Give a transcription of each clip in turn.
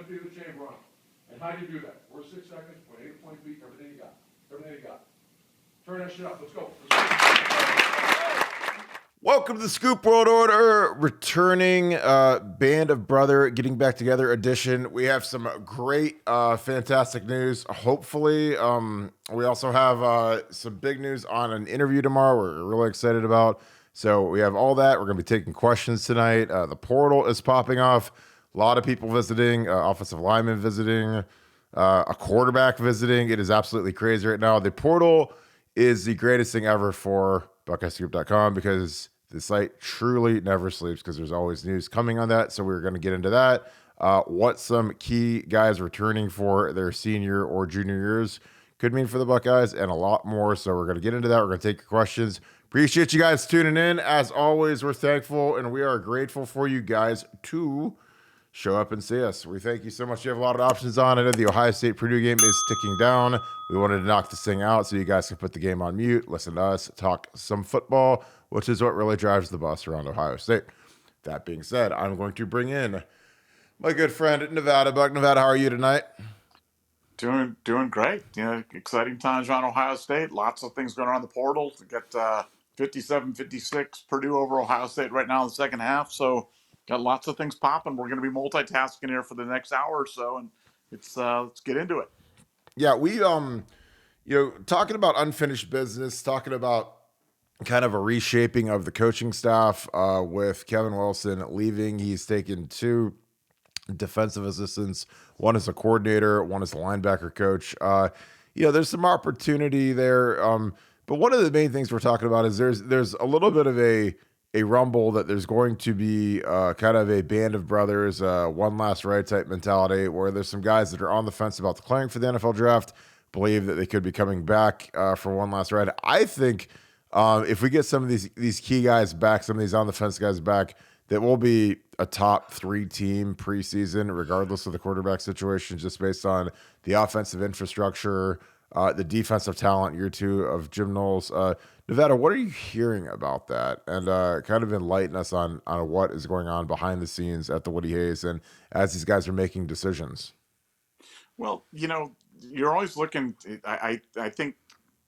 empty the chamber on them. And how do you do that? First 6 seconds, point A to point B, everything you got. Everything you got. Turn that shit up. Let's go. Welcome to the Scoop World Order, returning Band of Brother, getting back together edition. We have some great, fantastic news. Hopefully, we also have some big news on an interview tomorrow we're really excited about. So we have all that. We're going to be taking questions tonight. The portal is popping off. A lot of people visiting, offensive linemen visiting, a quarterback visiting. It is absolutely crazy right now. The portal is the greatest thing ever for BuckeyeScoop.com because the site truly never sleeps because there's always news coming on that. So we're going to get into that. What some key guys returning for their senior or junior years could mean for the Buckeyes and a lot more. So we're going to get into that. We're going to take your questions. Appreciate you guys tuning in. As always, we're thankful and we are grateful for you guys to show up and see us. We thank you so much. You have a lot of options on. I know the Ohio State Purdue game is ticking down. We wanted to knock this thing out so you guys can put the game on mute, listen to us, talk some football, which is what really drives the bus around Ohio State. That being said, I'm going to bring in my good friend Nevadabuck. Nevada, how are you tonight? Doing great. Exciting times around Ohio State. Lots of things going on in the portal. We got 57-56 Purdue over Ohio State right now in the second half. So got lots of things popping. We're going to be multitasking here for the next hour or so, and let's get into it. Yeah, we talking about unfinished business, talking about kind of a reshaping of the coaching staff with Kevin Wilson leaving. He's taken 2 defensive assistants. One is a coordinator, one is a linebacker coach. There's some opportunity there. But one of the main things we're talking about is there's a little bit of a rumble that there's going to be kind of a band of brothers, one last ride type mentality, where there's some guys that are on the fence about declaring for the NFL draft, believe that they could be coming back for one last ride. I think if we get some of these key guys back, some of these on the fence guys back, that will be a top 3 team preseason, regardless of the quarterback situation, just based on the offensive infrastructure, the defensive talent, year 2 of Jim Knowles. Nevada, what are you hearing about that? And kind of enlighten us on what is going on behind the scenes at the Woody Hayes and as these guys are making decisions. Well, you're always looking. I think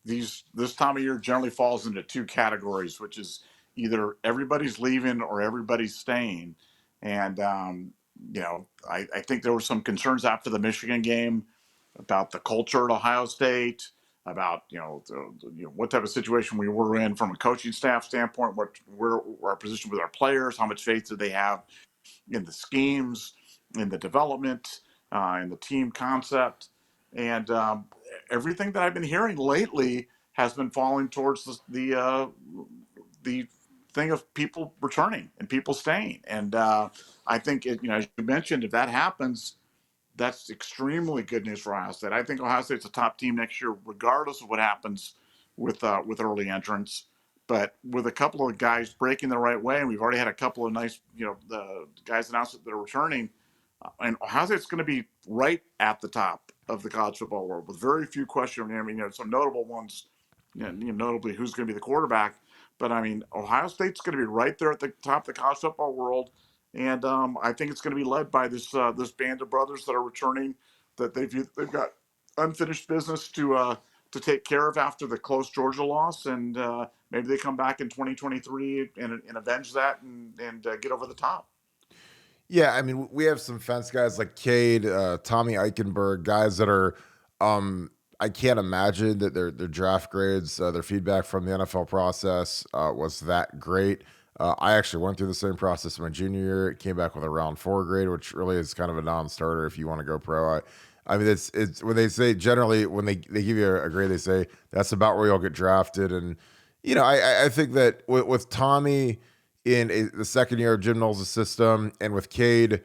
this time of year generally falls into 2 categories, which is either everybody's leaving or everybody's staying. And I think there were some concerns after the Michigan game about the culture at Ohio State, about what type of situation we were in from a coaching staff standpoint, where our position with our players, how much faith do they have in the schemes, in the development, in the team concept, and everything that I've been hearing lately has been falling towards the thing of people returning and people staying. And I think, as you mentioned, if that happens, that's extremely good news for Ohio State. I think Ohio State's a top team next year, regardless of what happens with early entrants. But with a couple of guys breaking the right way, and we've already had a couple of nice, the guys announced that they're returning, and Ohio State's going to be right at the top of the college football world with very few questions. I mean, some notable ones, notably who's going to be the quarterback. But I mean, Ohio State's going to be right there at the top of the college football world. And I think it's going to be led by this band of brothers that are returning, that they've got unfinished business to take care of after the close Georgia loss, and maybe they come back in 2023 and avenge that and get over the top. Yeah, I mean, we have some fence guys like Cade, Tommy Eichenberg, guys that are I can't imagine that their draft grades, their feedback from the NFL process was that great. I actually went through the same process my junior year. It came back with a round 4 grade, which really is kind of a non-starter if you want to go pro. I mean, it's when they say generally when they give you a grade, they say that's about where you'll get drafted. And I think that with Tommy in the second year of Jim Knowles' system, and with Cade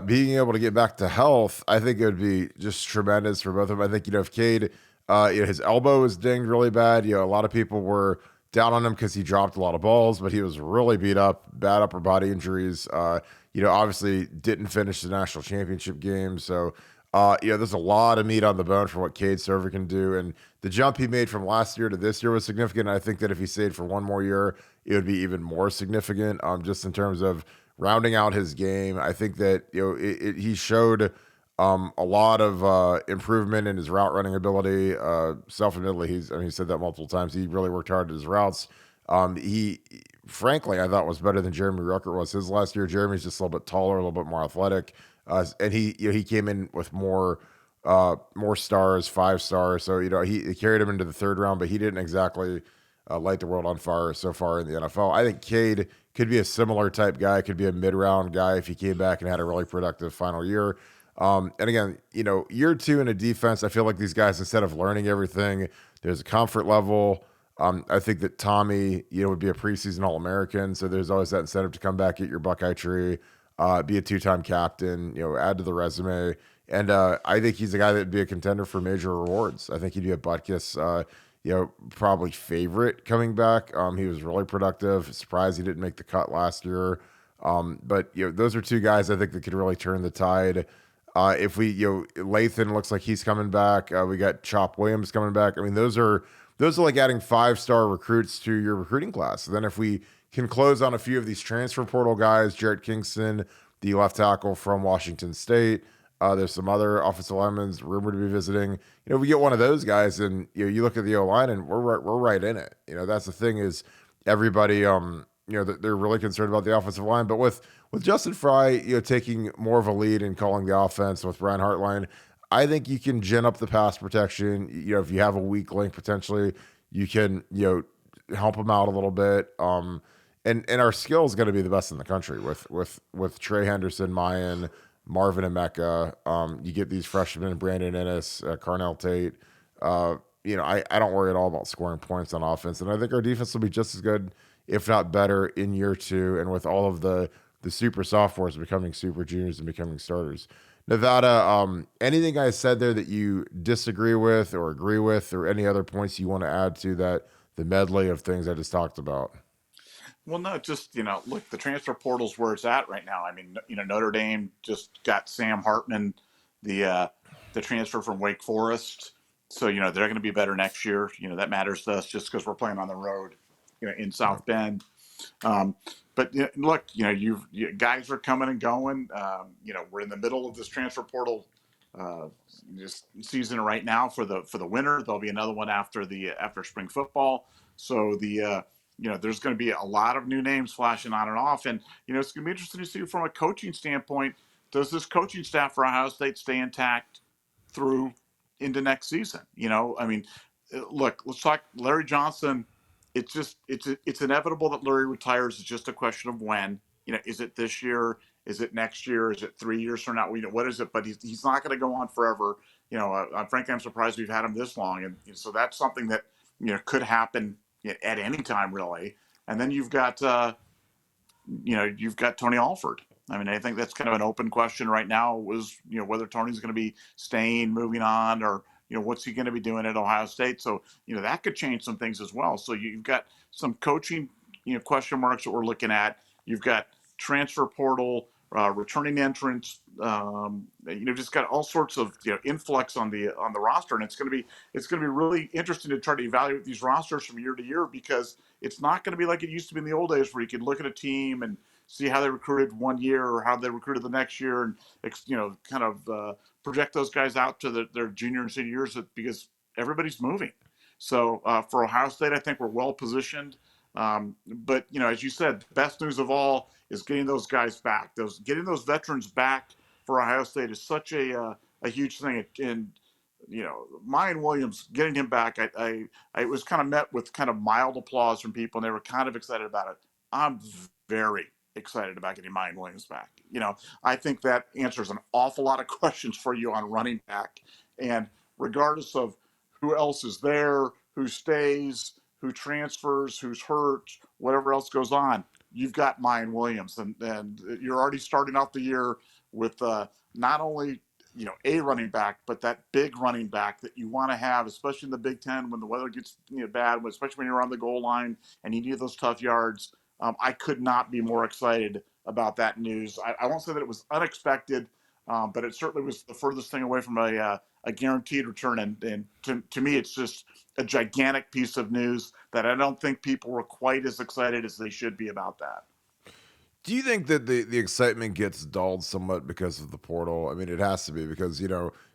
being able to get back to health, I think it would be just tremendous for both of them. I think if Cade, his elbow was dinged really bad. A lot of people were down on him because he dropped a lot of balls, but he was really beat up, bad upper body injuries. Obviously didn't finish the national championship game. So, there's a lot of meat on the bone for what Cade Stover can do. And the jump he made from last year to this year was significant. I think that if he stayed for one more year, it would be even more significant, just in terms of rounding out his game. I think that, he showed A lot of improvement in his route running ability. Self-admittedly, he said that multiple times. He really worked hard at his routes. He, frankly, I thought was better than Jeremy Ruckert was his last year. Jeremy's just a little bit taller, a little bit more athletic, and he came in with more stars, 5 stars. So he carried him into the third round, but he didn't exactly light the world on fire so far in the NFL. I think Cade could be a similar type guy, could be a mid-round guy if he came back and had a really productive final year. And again, year 2 in a defense, I feel like these guys, instead of learning everything, there's a comfort level. I think that Tommy, would be a preseason All-American, so there's always that incentive to come back, get your Buckeye tree, be a 2-time captain, add to the resume. And I think he's a guy that would be a contender for major rewards. I think he'd be a Butkus, probably favorite coming back. He was really productive. Surprised he didn't make the cut last year. But those are 2 guys I think that could really turn the tide. If we, Lathan looks like he's coming back. We got Chop Williams coming back. I mean, those are like adding 5-star recruits to your recruiting class. Then if we can close on a few of these transfer portal guys, Jarrett Kingston, the left tackle from Washington State. There's some other offensive linemen rumored to be visiting. We get one of those guys, and you look at the O line, and we're right in it. That's the thing is everybody, they're really concerned about the offensive line, but with Justin Fry, taking more of a lead and calling the offense with Brian Hartline, I think you can gin up the pass protection. If you have a weak link potentially, you can help them out a little bit. And our skill is going to be the best in the country with Trey Henderson, Mayan, Marvin Emeka. You get these freshmen, Brandon Ennis, Carnell Tate. I don't worry at all about scoring points on offense, and I think our defense will be just as good, if not better, in year 2. And with all of the super sophomores becoming super juniors and becoming starters. Nevada, anything I said there that you disagree with or agree with, or any other points you want to add to the medley of things I just talked about? Well, no, just, look, the transfer portal's where it's at right now. I mean, Notre Dame just got Sam Hartman, the transfer from Wake Forest. So, they're going to be better next year. That matters to us just because we're playing on the road, in South Bend. But look, guys are coming and going. We're in the middle of this transfer portal this season right now for the winter. There'll be another one after spring football. So there's going to be a lot of new names flashing on and off, and it's going to be interesting to see from a coaching standpoint. Does this coaching staff for Ohio State stay intact through into next season? I mean, look, let's talk Larry Johnson. It's inevitable that Larry retires. It's just a question of when. Is it this year? Is it next year? Is it 3 years from now? What is it? But he's not going to go on forever. Frankly, I'm surprised we've had him this long, and so that's something that could happen at any time, really. And then you've got Tony Alford. I mean, I think that's kind of an open question right now. Was whether Tony's going to be staying, moving on, or what's he going to be doing at Ohio State? So that could change some things as well. So you've got some coaching question marks that we're looking at. You've got transfer portal, returning entrants. Just got all sorts of influx on the roster, and it's going to be really interesting to try to evaluate these rosters from year to year, because it's not going to be like it used to be in the old days where you could look at a team and see how they recruited one year or how they recruited the next year, and kind of project those guys out to their junior and senior years, because everybody's moving. So for Ohio State, I think we're well positioned. But as you said, the best news of all is getting those guys back. Getting those veterans back for Ohio State is such a huge thing. And Mayan Williams, getting him back, I was kind of met with kind of mild applause from people, and they were kind of excited about it. I'm very excited about getting Mayan Williams back. I think that answers an awful lot of questions for you on running back. And regardless of who else is there, who stays, who transfers, who's hurt, whatever else goes on, you've got Mayan Williams, and you're already starting off the year with not only a running back, but that big running back that you want to have, especially in the Big Ten when the weather gets bad, especially when you're on the goal line and you need those tough yards. I could not be more excited about that news. I won't say that it was unexpected, but it certainly was the furthest thing away from a guaranteed return. And to me, it's just a gigantic piece of news that I don't think people were quite as excited as they should be about that. Do you think that the excitement gets dulled somewhat because of the portal? I mean, it has to be because,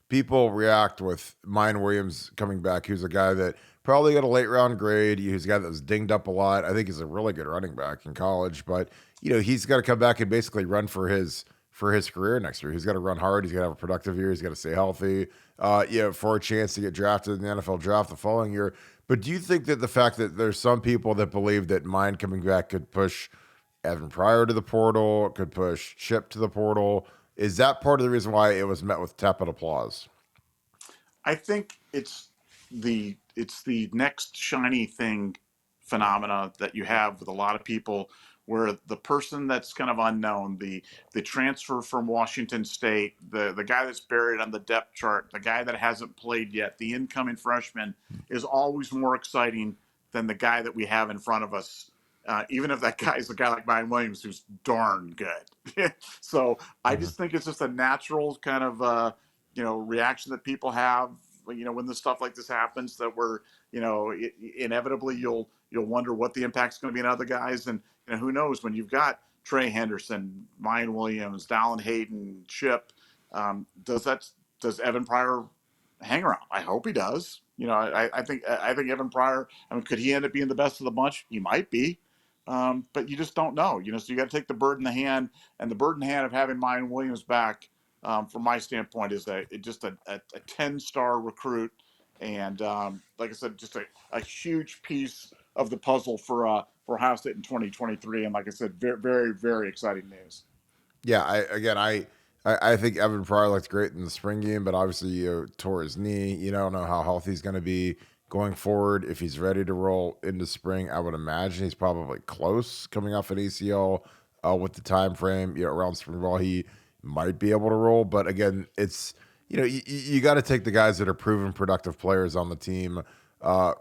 people react with Mine Williams coming back, who's a guy that probably got a late round grade. He's a guy that was dinged up a lot. I think he's a really good running back in college, but he's got to come back and basically run for his career next year. He's got to run hard. He's got to have a productive year. He's got to stay healthy. For a chance to get drafted in the NFL draft the following year. But do you think that the fact that there's some people that believe that Mine coming back could push Evan Pryor to the portal, could push Chip to the portal? Is that part of the reason why it was met with tepid applause? I think it's the next shiny thing phenomena that you have with a lot of people, where the person that's kind of unknown, the transfer from Washington State, the guy that's buried on the depth chart, the guy that hasn't played yet, the incoming freshman is always more exciting than the guy that we have in front of us. Even if that guy is a guy like Ryan Williams, who's darn good. So I Mhm. just think it's just a natural kind of reaction that people have, when the stuff like this happens, that we're, inevitably you'll wonder what the impact's going to be on other guys. And who knows, when you've got Trey Henderson, Ryan Williams, Dallin Hayden, Chip, does Evan Pryor hang around? I hope he does. I think Evan Pryor, I mean, could he end up being the best of the bunch? He might be. But you just don't know, so you got to take the bird in the hand, and the bird in the hand of having Ryan Williams back, from my standpoint, is just a 10-star recruit. And like I said, just a huge piece of the puzzle for Ohio State in 2023. And like I said, very, very, very exciting news. Yeah, I think Evan Pryor looked great in the spring game, but obviously tore his knee. You don't know how healthy he's going to be going forward. If he's ready to roll into spring, I would imagine he's probably close coming off an ACL with the time frame. Around spring ball, he might be able to roll. But again, it's you got to take the guys that are proven productive players on the team.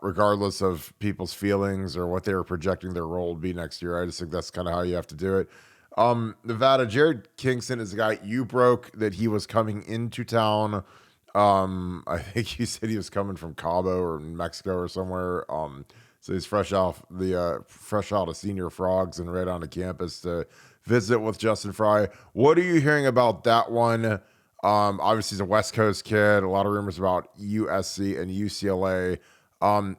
Regardless of people's feelings or what they were projecting their role would be next year. I just think that's kind of how you have to do it. Nevada, Jared Kingston is a guy you broke that he was coming into town. I think you said he was coming from Cabo or Mexico or somewhere. So he's fresh out of Senior Frogs and right onto campus to visit with Justin Fry. What are you hearing about that one? Obviously he's a West Coast kid. A lot of rumors about USC and UCLA.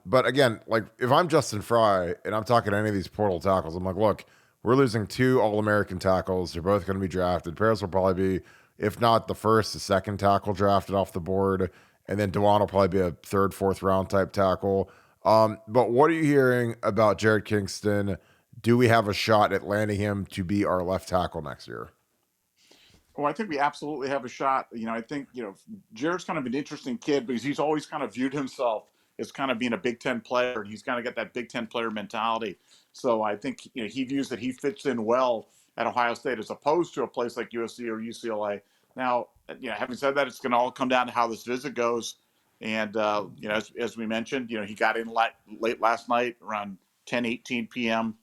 But again, like if I'm Justin Fry and I'm talking to any of these portal tackles, I'm like, look, we're losing two All-American tackles. They're both going to be drafted. Paris will probably be, if not the first, the second tackle drafted off the board. And then Dewan will probably be a third, fourth round type tackle. But what are you hearing about Jared Kingston? Do we have a shot at landing him to be our left tackle next year? Well, I think we absolutely have a shot. I think, Jared's kind of an interesting kid because he's always kind of viewed himself as kind of being a Big Ten player, and he's kind of got that Big Ten player mentality. So I think, he views that he fits in well at Ohio State as opposed to a place like USC or UCLA. Now, having said that, it's going to all come down to how this visit goes. And, as we mentioned, he got in late last night around 10:18 p.m.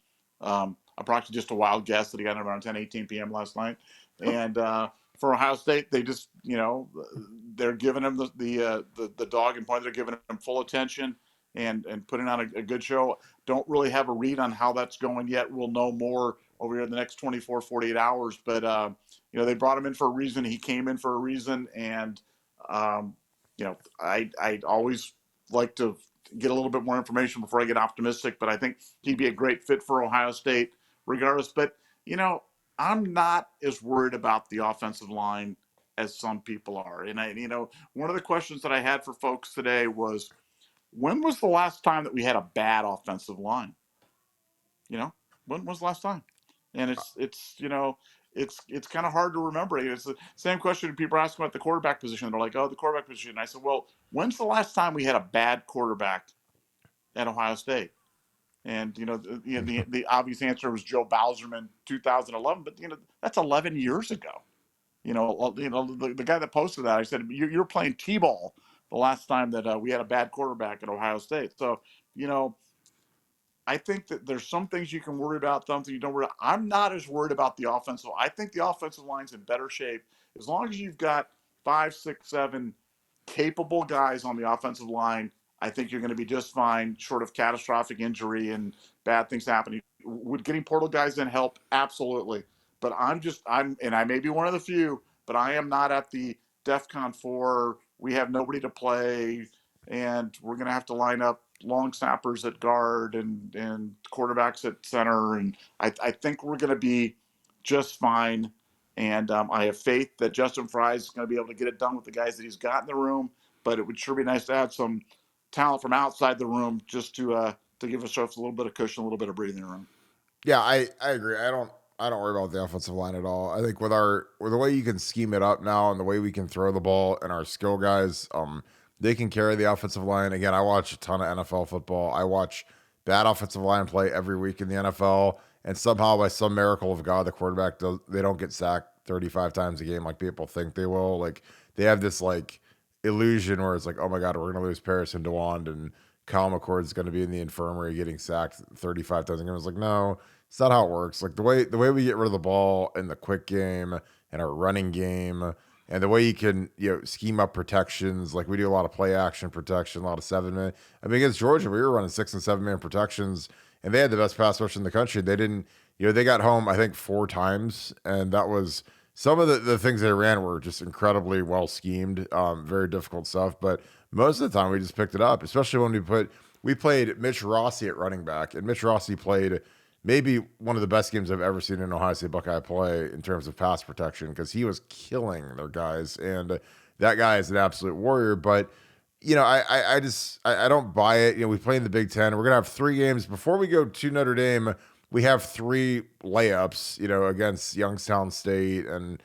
Approximately just a wild guess that he got in around 10:18 p.m. last night. And for Ohio State, they just, they're giving him the dog and point. They're giving him full attention and putting on a good show. Don't really have a read on how that's going yet. We'll know more over here in the next 24, 48 hours. But, they brought him in for a reason. He came in for a reason. And, I always like to get a little bit more information before I get optimistic. But I think he'd be a great fit for Ohio State regardless. But, I'm not as worried about the offensive line as some people are. And one of the questions that I had for folks today was, when was the last time that we had a bad offensive line? When was the last time? And it's kind of hard to remember. It's the same question people are asking about the quarterback position. They're like, oh, the quarterback position. And I said, well, when's the last time we had a bad quarterback at Ohio State? And the obvious answer was Joe Bowserman 2011, but that's 11 years ago. The guy that posted that, I said, you're playing t-ball the last time that we had a bad quarterback at Ohio State. So I think that there's some things you can worry about, something you don't worry about. I'm not as worried about the offensive. I think the offensive line's in better shape as long as you've got 5, 6, 7 capable guys on the offensive line. I think you're going to be just fine, short of catastrophic injury and bad things happening. Would getting portal guys in help? Absolutely. but and I may be one of the few, but I am not at the DEFCON 4. We have nobody to play, and we're going to have to line up long snappers at guard and quarterbacks at center. And I think we're going to be just fine. And I have faith that Justin Fry is going to be able to get it done with the guys that he's got in the room. But it would sure be nice to add some talent from outside the room just to give us a little bit of cushion, a little bit of breathing room. Yeah, I agree. I don't worry about the offensive line at all. I think with the way you can scheme it up now and the way we can throw the ball and our skill guys, they can carry the offensive line. Again, I watch a ton of NFL football. I watch bad offensive line play every week in the NFL, and somehow by some miracle of God, the quarterback they don't get sacked 35 times a game like people think they will. Like they have this like illusion where it's like, oh my God, we're gonna lose Paris and DeWand and Kyle McCord's going to be in the infirmary getting sacked 35 times a game. It's like, no, it's not how it works. Like the way we get rid of the ball in the quick game and our running game, and the way you can scheme up protections. Like we do a lot of play action protection, a lot of 7-man. I mean, against Georgia, we were running 6 and 7-man protections, and they had the best pass rush in the country. They didn't, they got home I think 4 times, and that was some of the things they ran were just incredibly well schemed, very difficult stuff. But most of the time we just picked it up, especially when we played Mitch Rossi at running back, and Mitch Rossi played maybe one of the best games I've ever seen in Ohio State Buckeye play in terms of pass protection, because he was killing their guys, and that guy is an absolute warrior. But I don't buy it. We play in the Big Ten. We're gonna have 3 games before we go to Notre Dame. We have 3 layups, against Youngstown State and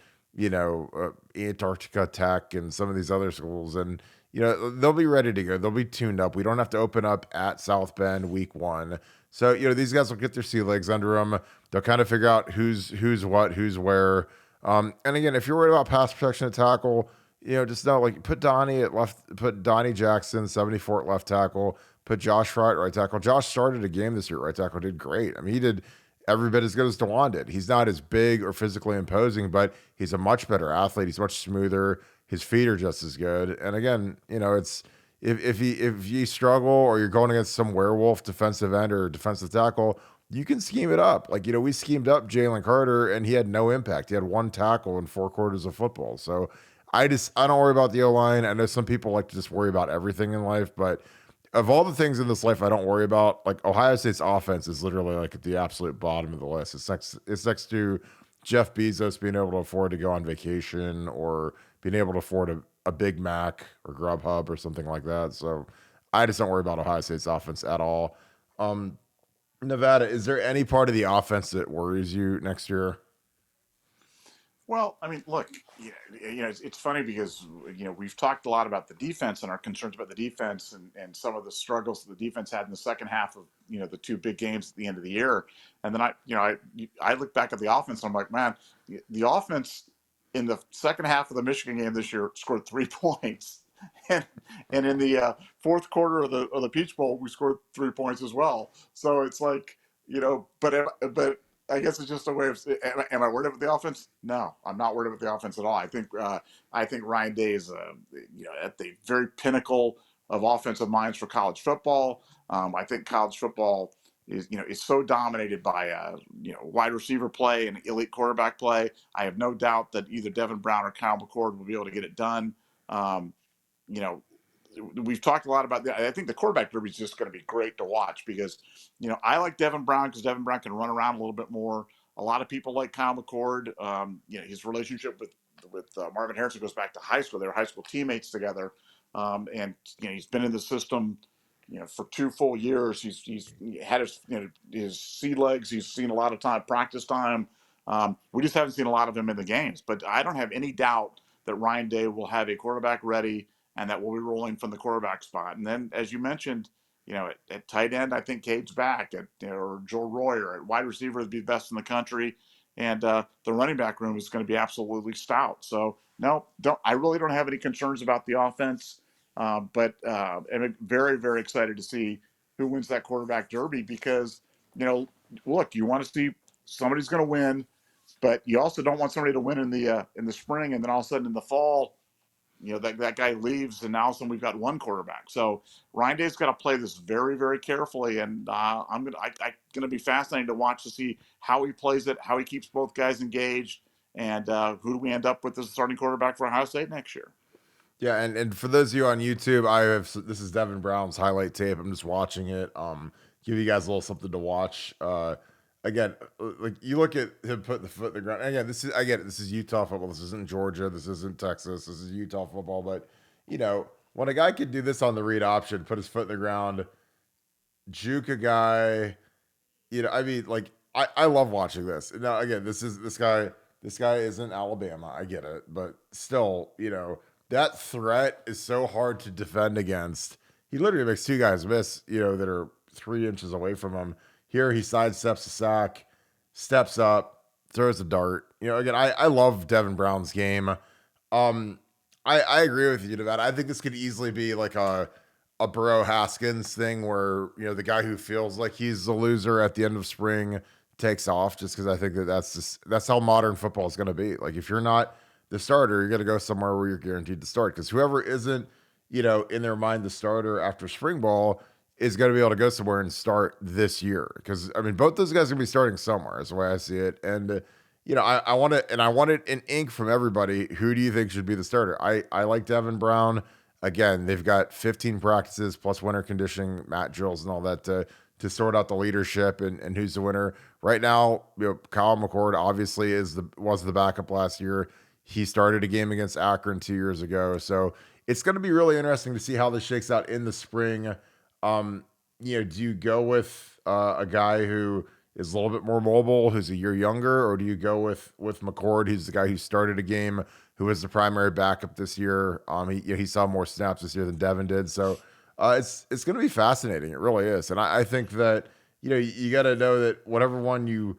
Antarctica Tech and some of these other schools, and they'll be ready to go. They'll be tuned up. We don't have to open up at South Bend week 1. So, these guys will get their sea legs under them. They'll kind of figure out who's what, who's where. And again, if you're worried about pass protection at tackle, just know, like, put Donnie Jackson, 74 at left tackle, put Josh Fry at right tackle. Josh started a game this year at right tackle, did great. I mean, he did every bit as good as DeWan did. He's not as big or physically imposing, but he's a much better athlete. He's much smoother. His feet are just as good. And again, it's if you struggle or you're going against some werewolf defensive end or defensive tackle, you can scheme it up. Like, we schemed up Jalen Carter and he had no impact. He had 1 tackle in 4 quarters of football. So I don't worry about the O-line. I know some people like to just worry about everything in life, but of all the things in this life I don't worry about, like Ohio State's offense is literally like at the absolute bottom of the list. It's next to Jeff Bezos being able to afford to go on vacation or being able to afford a Big Mac or Grubhub or something like that. So I just don't worry about Ohio State's offense at all. Nevada, is there any part of the offense that worries you next year? Well, I mean, look, it's funny because, we've talked a lot about the defense and our concerns about the defense and some of the struggles that the defense had in the second half of, the 2 big games at the end of the year. And then I look back at the offense and I'm like, man, the offense in the second half of the Michigan game this year scored 3 points. And in the fourth quarter of the Peach Bowl, we scored 3 points as well. So it's like, but I guess it's just a way of. Am I worried about the offense? No, I'm not worried about the offense at all. I think Ryan Day is, at the very pinnacle of offensive minds for college football. I think college football is so dominated by wide receiver play and elite quarterback play. I have no doubt that either Devin Brown or Kyle McCord will be able to get it done. You know, we've talked a lot about that. I think the quarterback derby is just going to be great to watch because, I like Devin Brown because Devin Brown can run around a little bit more. A lot of people like Kyle McCord. His relationship with Marvin Harrison goes back to high school. They were high school teammates together, and he's been in the system, for 2 full years. He's had his sea legs. He's seen a lot of practice time. We just haven't seen a lot of him in the games. But I don't have any doubt that Ryan Day will have a quarterback ready and that we'll be rolling from the quarterback spot. And then, as you mentioned, at tight end, I think Cade's back, or Joe Royer. At wide receiver, would be the best in the country. And the running back room is going to be absolutely stout. So, no, I really don't have any concerns about the offense. But I'm very, very excited to see who wins that quarterback derby because, look, you want to see somebody's going to win, but you also don't want somebody to win in the spring and then all of a sudden in the fall, that guy leaves, and now all of a sudden we've got one quarterback. So Ryan Day's got to play this very, very carefully, and I'm gonna be fascinated to watch to see how he plays it, how he keeps both guys engaged, and who do we end up with as the starting quarterback for Ohio State next year. Yeah, and for those of you on YouTube, this is Devin Brown's highlight tape. I'm just watching it. Give you guys a little something to watch. Again, like you look at him put the foot in the ground. Again, I get it. This is Utah football. This isn't Georgia. This isn't Texas. This is Utah football. But when a guy could do this on the read option, put his foot in the ground, juke a guy, I mean, like I love watching this. Now, again, this guy. This guy isn't Alabama. I get it, but still, that threat is so hard to defend against. He literally makes two guys miss, that are 3 inches away from him. Here, he sidesteps a sack, steps up, throws a dart. Again, I love Devin Brown's game. I agree with you to that. I think this could easily be like a Burrow Haskins thing where the guy who feels like he's the loser at the end of spring takes off, just because I think that's how modern football is going to be. Like if you're not the starter, you're going to go somewhere where you're guaranteed to start, because whoever isn't in their mind the starter after spring ball is going to be able to go somewhere and start this year, because I mean both those guys are going to be starting somewhere is the way I see it. And I want it, and I want it in ink from everybody. Who do you think should be the starter? I like Devin Brown. Again, they've got 15 practices plus winter conditioning, mat drills, and all that to sort out the leadership and who's the winner. Right now, Kyle McCord obviously was the backup last year. He started a game against Akron 2 years ago, so it's going to be really interesting to see how this shakes out in the spring. Do you go with a guy who is a little bit more mobile, who's a year younger, or do you go with McCord, who's the guy who started a game, who was the primary backup this year? He saw more snaps this year than Devin did, so it's going to be fascinating. It really is, and I think that you got to know that whatever one you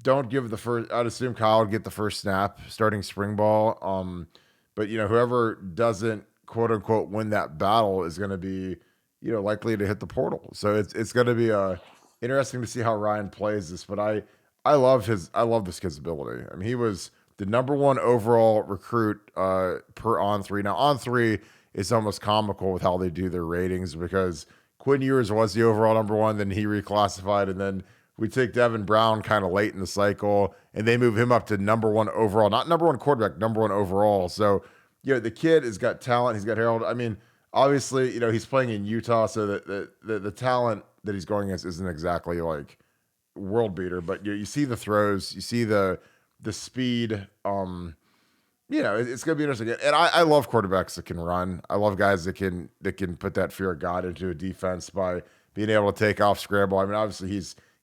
don't give the first, I'd assume Kyle would get the first snap starting spring ball. But whoever doesn't quote unquote win that battle is going to be likely to hit the portal. So it's going to be interesting to see how Ryan plays this. But I love this kid's ability. I mean, he was the number one overall recruit per On3. Now On3 is almost comical with how they do their ratings, because Quinn Ewers was the overall number one, then he reclassified, and then we take Devin Brown kind of late in the cycle, and they move him up to number one overall, not number one quarterback, number one overall. So, the kid has got talent. He's got Harold. I mean, obviously, he's playing in Utah, so the talent that he's going against isn't exactly like world beater, but you see the throws, you see the speed. It's going to be interesting. And I love quarterbacks that can run. I love guys that can put that fear of God into a defense by being able to take off, scramble. I mean, obviously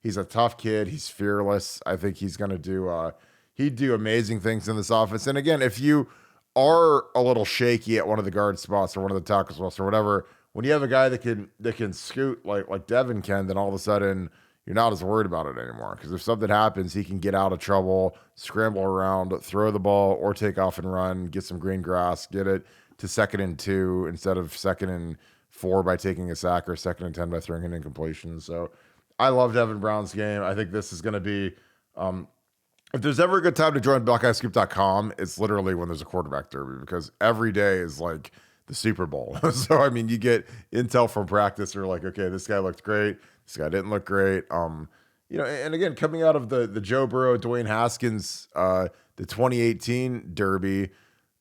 he's a tough kid. He's fearless. I think he's going to he'd do amazing things in this offense. And again, if you are a little shaky at one of the guard spots or one of the tackle spots or whatever, when you have a guy that can scoot like Devin can, then all of a sudden you're not as worried about it anymore, because if something happens, he can get out of trouble, scramble around, throw the ball, or take off and run, get some green grass, get it to 2nd and 2 instead of 2nd and 4 by taking a sack, or 2nd and 10 by throwing an incompletion. So I love Devin Brown's game. I think this is going to be, if there's ever a good time to join BuckeyeScoop.com, it's literally when there's a quarterback derby, because every day is like the Super Bowl. So, I mean, you get intel from practice, or like, okay, this guy looked great, this guy didn't look great. And again, coming out of the Joe Burrow, Dwayne Haskins, the 2018 Derby,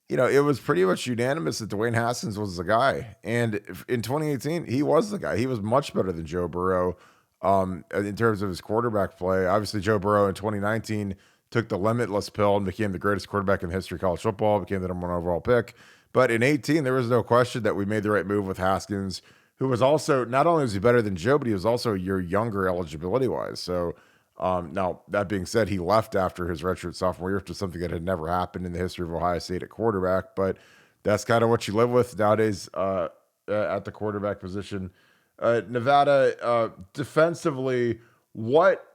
it was pretty much unanimous that Dwayne Haskins was the guy. And in 2018, he was the guy. He was much better than Joe Burrow in terms of his quarterback play. Obviously, Joe Burrow in 2019 took the limitless pill and became the greatest quarterback in the history of college football, became the number one overall pick. But in 18, there was no question that we made the right move with Haskins, who was also, not only was he better than Joe, but he was also a year younger eligibility-wise. So now, that being said, he left after his redshirt sophomore year, which was something that had never happened in the history of Ohio State at quarterback. But that's kind of what you live with nowadays at the quarterback position. Nevada, defensively, what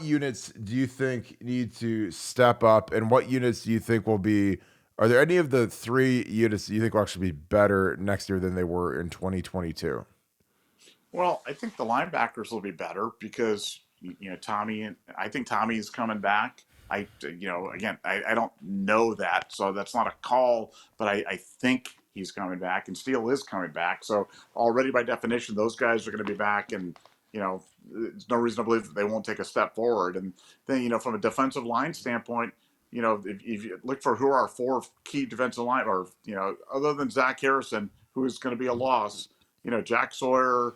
units do you think need to step up, and what units do you think will be? Are there any of the 3 units that you think will actually be better next year than they were in 2022? Well, I think the linebackers will be better because Tommy, I think Tommy is coming back. Again, I don't know that, so that's not a call, but I think he's coming back, and Steele is coming back. So already by definition, those guys are going to be back, and there's no reason to believe that they won't take a step forward. And then, from a defensive line standpoint, if you look for who are our four key defensive line, or other than Zach Harrison, who is going to be a loss, Jack Sawyer,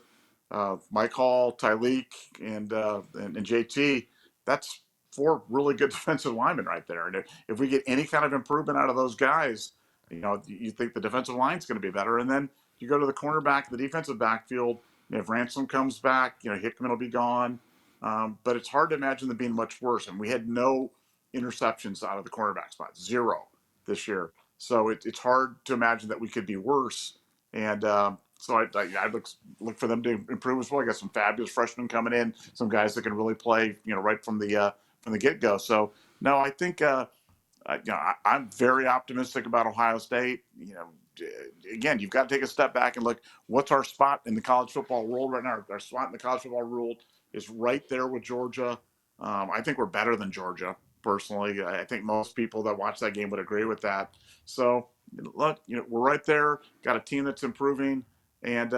Mike Hall, Tyleek, and JT. That's four really good defensive linemen right there. And if we get any kind of improvement out of those guys, you think the defensive line is going to be better. And then you go to the cornerback, the defensive backfield. If Ransom comes back, Hickman will be gone. But it's hard to imagine them being much worse. And we had no interceptions out of the cornerback spot, 0 this year. So it's hard to imagine that we could be worse. And so I look for them to improve as well. I got some fabulous freshmen coming in, some guys that can really play, right from the get go. So no, I think I'm very optimistic about Ohio State. Again, you've got to take a step back and look, what's our spot in the college football world right now? Our spot in the college football world is right there with Georgia. I think we're better than Georgia, personally. I think most people that watch that game would agree with that. So look, we're right there. Got a team that's improving, and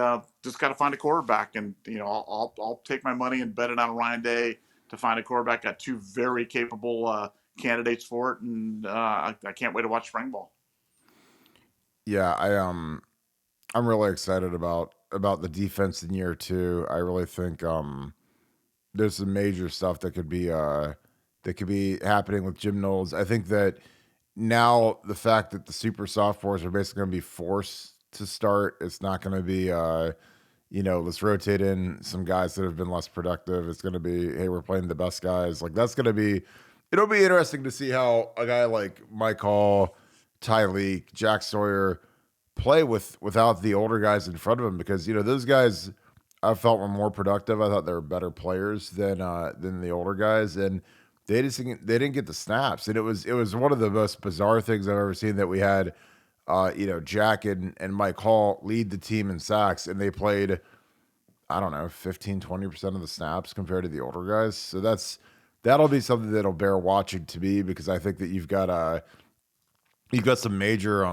just got to find a quarterback. And I'll take my money and bet it on Ryan Day to find a quarterback. Got two very capable candidates for it, and I can't wait to watch spring ball. Yeah, I'm really excited about the defense in year 2. I really think there's some major stuff that could be happening with Jim Knowles. I think that now the fact that the super sophomores are basically going to be forced to start, it's not going to be let's rotate in some guys that have been less productive. It's going to be, hey, we're playing the best guys. Like, that's going to be, it'll be interesting to see how a guy like Mike Hall, Tyleek, Jack Sawyer play without the older guys in front of him, because those guys I felt were more productive. I thought they were better players than the older guys, and they didn't get the snaps. And it was one of the most bizarre things I've ever seen, that we had Jack and Mike Hall lead the team in sacks, and they played, I don't know, 15-20% of the snaps compared to the older guys. So that'll be something that'll bear watching to me, because I think that you've got some major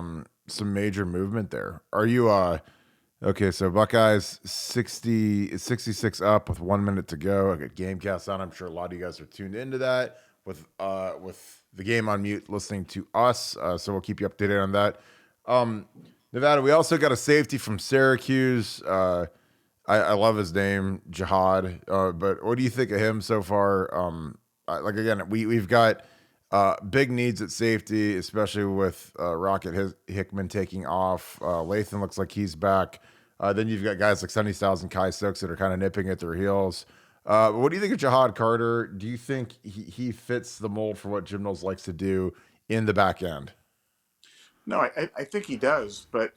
movement there. Are you okay? So Buckeyes 66 up with 1 minute to go. I got Gamecast on. I'm sure a lot of you guys are tuned into that with the game on mute, listening to us. So we'll keep you updated on that. Nevada, we also got a safety from Syracuse. I love his name, Jihad. But what do you think of him so far? Again, we've got big needs at safety, especially with Rocket Hickman taking off. Lathan looks like he's back. Then you've got guys like Sonny Styles and Kai Stokes that are kind of nipping at their heels. What do you think of Jihad Carter? Do you think he fits the mold for what Jim Knowles likes to do in the back end? No, I think he does, but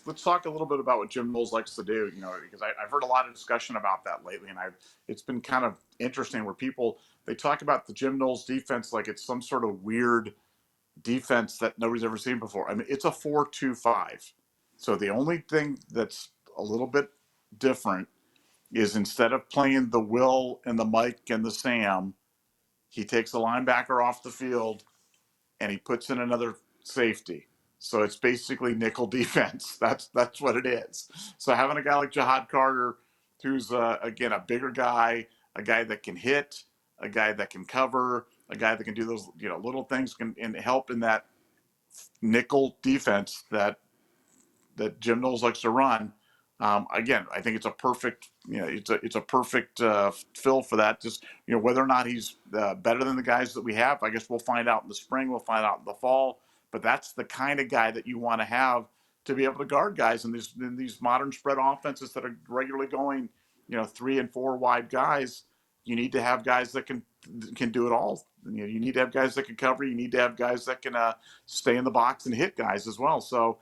let's talk a little bit about what Jim Knowles likes to do. Because I've heard a lot of discussion about that lately, and it's been kind of interesting where they talk about the Jim Knowles defense like it's some sort of weird defense that nobody's ever seen before. I mean, it's a 4-2-5. So the only thing that's a little bit different is, instead of playing the Will and the Mike and the Sam, he takes a linebacker off the field and he puts in another safety. So it's basically nickel defense. That's what it is. So having a guy like Jihad Carter, who's again a bigger guy, a guy that can hit, a guy that can cover, a guy that can do those little things and help in that nickel defense that Jim Knowles likes to run. Again, I think it's a perfect, it's a perfect fill for that. Just whether or not he's better than the guys that we have, I guess we'll find out in the spring. We'll find out in the fall. But that's the kind of guy that you want to have to be able to guard guys in these modern spread offenses that are regularly going, 3 and 4 wide guys. You need to have guys that can do it all. You need to have guys that can cover. You need to have guys that can stay in the box and hit guys as well. So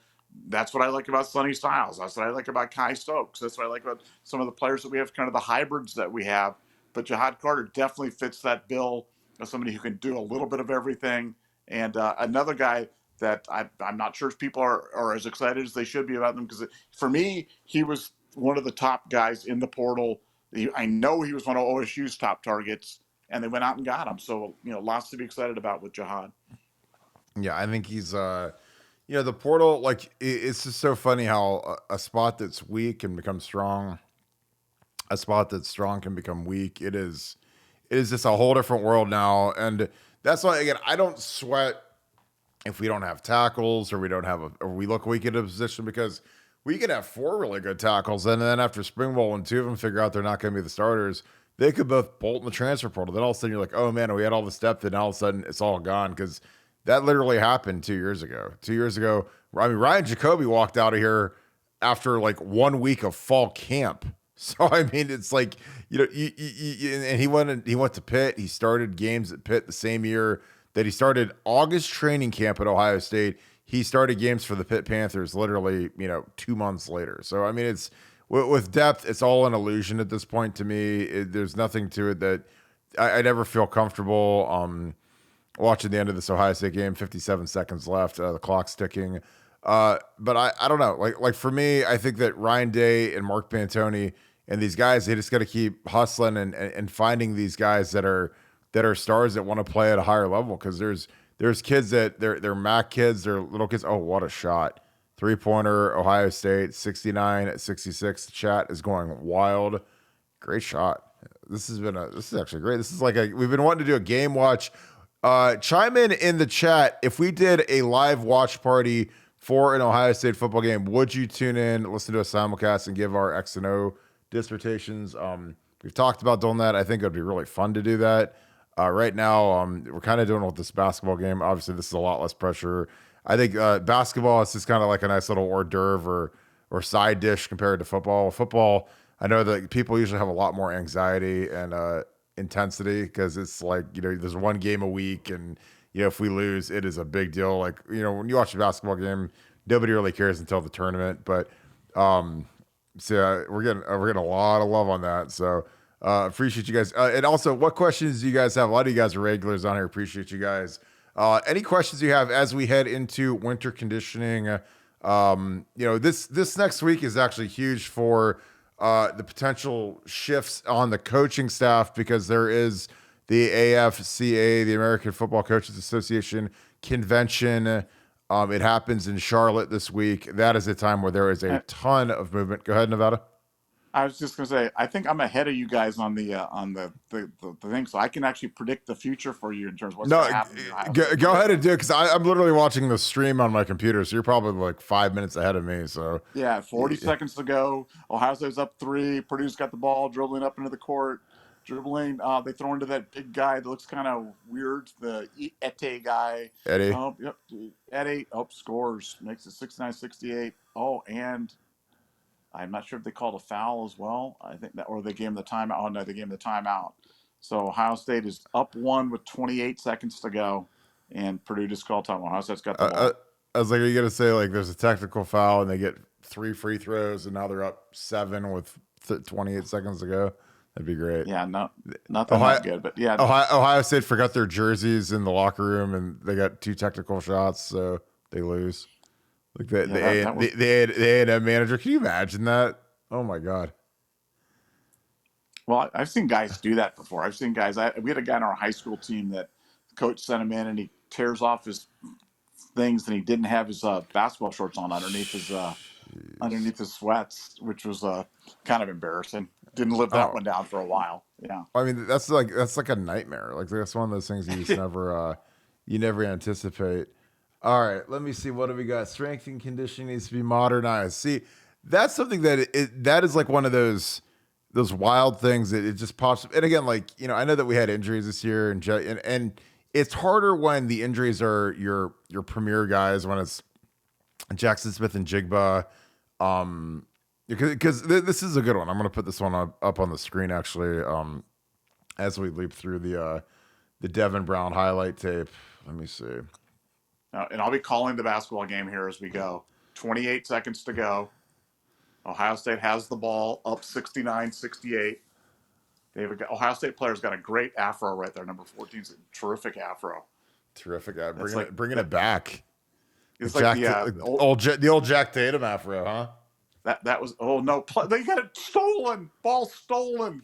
that's what I like about Sonny Styles. That's what I like about Kai Stokes. That's what I like about some of the players that we have, kind of the hybrids that we have. But Jihad Carter definitely fits that bill as somebody who can do a little bit of everything. And another guy that I'm not sure if people are as excited as they should be about them, because for me, he was one of the top guys in the portal. I know he was one of OSU's top targets and they went out and got him. So, lots to be excited about with Jihad. Yeah, I think he's the portal, like it's just so funny how a spot that's weak can become strong. A spot that's strong can become weak. It is just a whole different world now. And that's why, again, I don't sweat if we don't have tackles or we don't have or we look weak in a position, because we could have 4 really good tackles. And then after spring ball, when 2 of them figure out they're not going to be the starters, they could both bolt in the transfer portal. Then all of a sudden you're like, oh man, we had all this depth, and all of a sudden it's all gone. Because that literally happened 2 years ago. 2 years ago, I mean, Ryan Jacoby walked out of here after like 1 week of fall camp. So I mean, it's like, and he went to Pitt. He started games at Pitt the same year that he started August training camp at Ohio State. He started games for the Pitt Panthers literally, 2 months later. So I mean, it's with depth, it's all an illusion at this point to me. There's nothing to it that I never feel comfortable watching the end of this Ohio State game. 57 seconds left, the clock's ticking. But I don't know. Like for me, I think that Ryan Day and Mark Pantoni and these guys, they just got to keep hustling and finding these guys that are stars that want to play at a higher level. Because there's kids that they're MAC kids, they're little kids. Oh, what a shot! 3-pointer, Ohio State, 69-66. The chat is going wild. Great shot. This is actually great. This is like we've been wanting to do a game watch. Chime in the chat. If we did a live watch party for an Ohio State football game, would you tune in, listen to a simulcast, and give our X and O dissertations? We've talked about doing that. I think it'd be really fun to do that. Right now, we're kind of doing it with this basketball game. Obviously, this is a lot less pressure. I think basketball is just kind of like a nice little hors d'oeuvre or side dish compared to football. Football, I know that people usually have a lot more anxiety and intensity, because it's like, there's one game a week, and if we lose, it is a big deal. Like, when you watch a basketball game, nobody really cares until the tournament. But so we're getting a lot of love on that. So appreciate you guys. And also, what questions do you guys have? A lot of you guys are regulars on here. Appreciate you guys. Any questions you have as we head into winter conditioning? This next week is actually huge for the potential shifts on the coaching staff, because there is the AFCA, the American Football Coaches Association convention. It happens in Charlotte this week. That is a time where there is a ton of movement. Go ahead, Nevada. I was just gonna say, I think I'm ahead of you guys on the thing, so I can actually predict the future for you in terms of what's going to happen. Go ahead and do it, because I'm literally watching the stream on my computer, so you're probably like 5 minutes ahead of me. So yeah, 40 seconds to go. Ohio State's up 3. Purdue's got the ball, dribbling up into the court, dribbling. They throw into that big guy that looks kind of weird, the Ete guy. Eddie. Yep. Eddie scores, makes it 69-68. Oh, and I'm not sure if they called a foul as well. I think that, or they gave him the timeout. Oh no, they gave him the timeout. So Ohio State is up 1 with 28 seconds to go, and Purdue just called timeout. Ohio State's got the ball. I was like, are you gonna say like there's a technical foul and they get 3 free throws and now they're up 7 with 28 seconds to go? That'd be great. Yeah, no, nothing that good, but yeah. Ohio State forgot their jerseys in the locker room and they got 2 technical shots, so they lose. Like the A&M manager. Can you imagine that? Oh my God. Well, I've seen guys do that before. I've seen guys. We had a guy in our high school team that the coach sent him in, and he tears off his things, and he didn't have his basketball shorts on underneath his sweats, which was kind of embarrassing. Didn't live that one down for a while. Yeah. I mean, that's like a nightmare. Like that's one of those things you just never anticipate. All right, let me see. What do we got? Strength and conditioning needs to be modernized. See, that's something that is like one of those wild things that it just pops up. And again, like, I know that we had injuries this year, and it's harder when the injuries are your premier guys, when it's Jackson Smith and Jigba. Because this is a good one. I'm going to put this one up on the screen actually, as we leap through the Devin Brown highlight tape. Let me see. And I'll be calling the basketball game here as we go. 28 seconds to go. Ohio State has the ball, up 69-68. Ohio State player's got a great afro right there. Number 14's a terrific afro. Terrific. Bringing it back. It's the old Jack Tatum afro, huh? That was, oh no, they got it stolen. Ball stolen.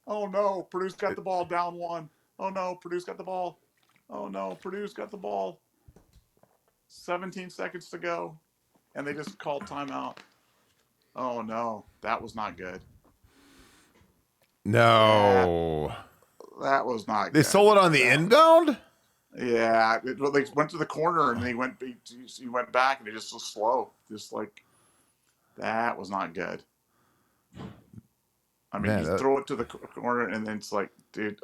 Oh no, Purdue's got the ball down 1. Oh no, Purdue's got the ball. Oh no, Purdue's got the ball. 17 seconds to go. And they just called timeout. Oh no, that was not good. That No. that was not They good. sold it on the inbound? Yeah, they went to the corner and he went back and he just was slow. Just like that was not good. I mean, Man, you that, throw it to the corner and then it's like, dude,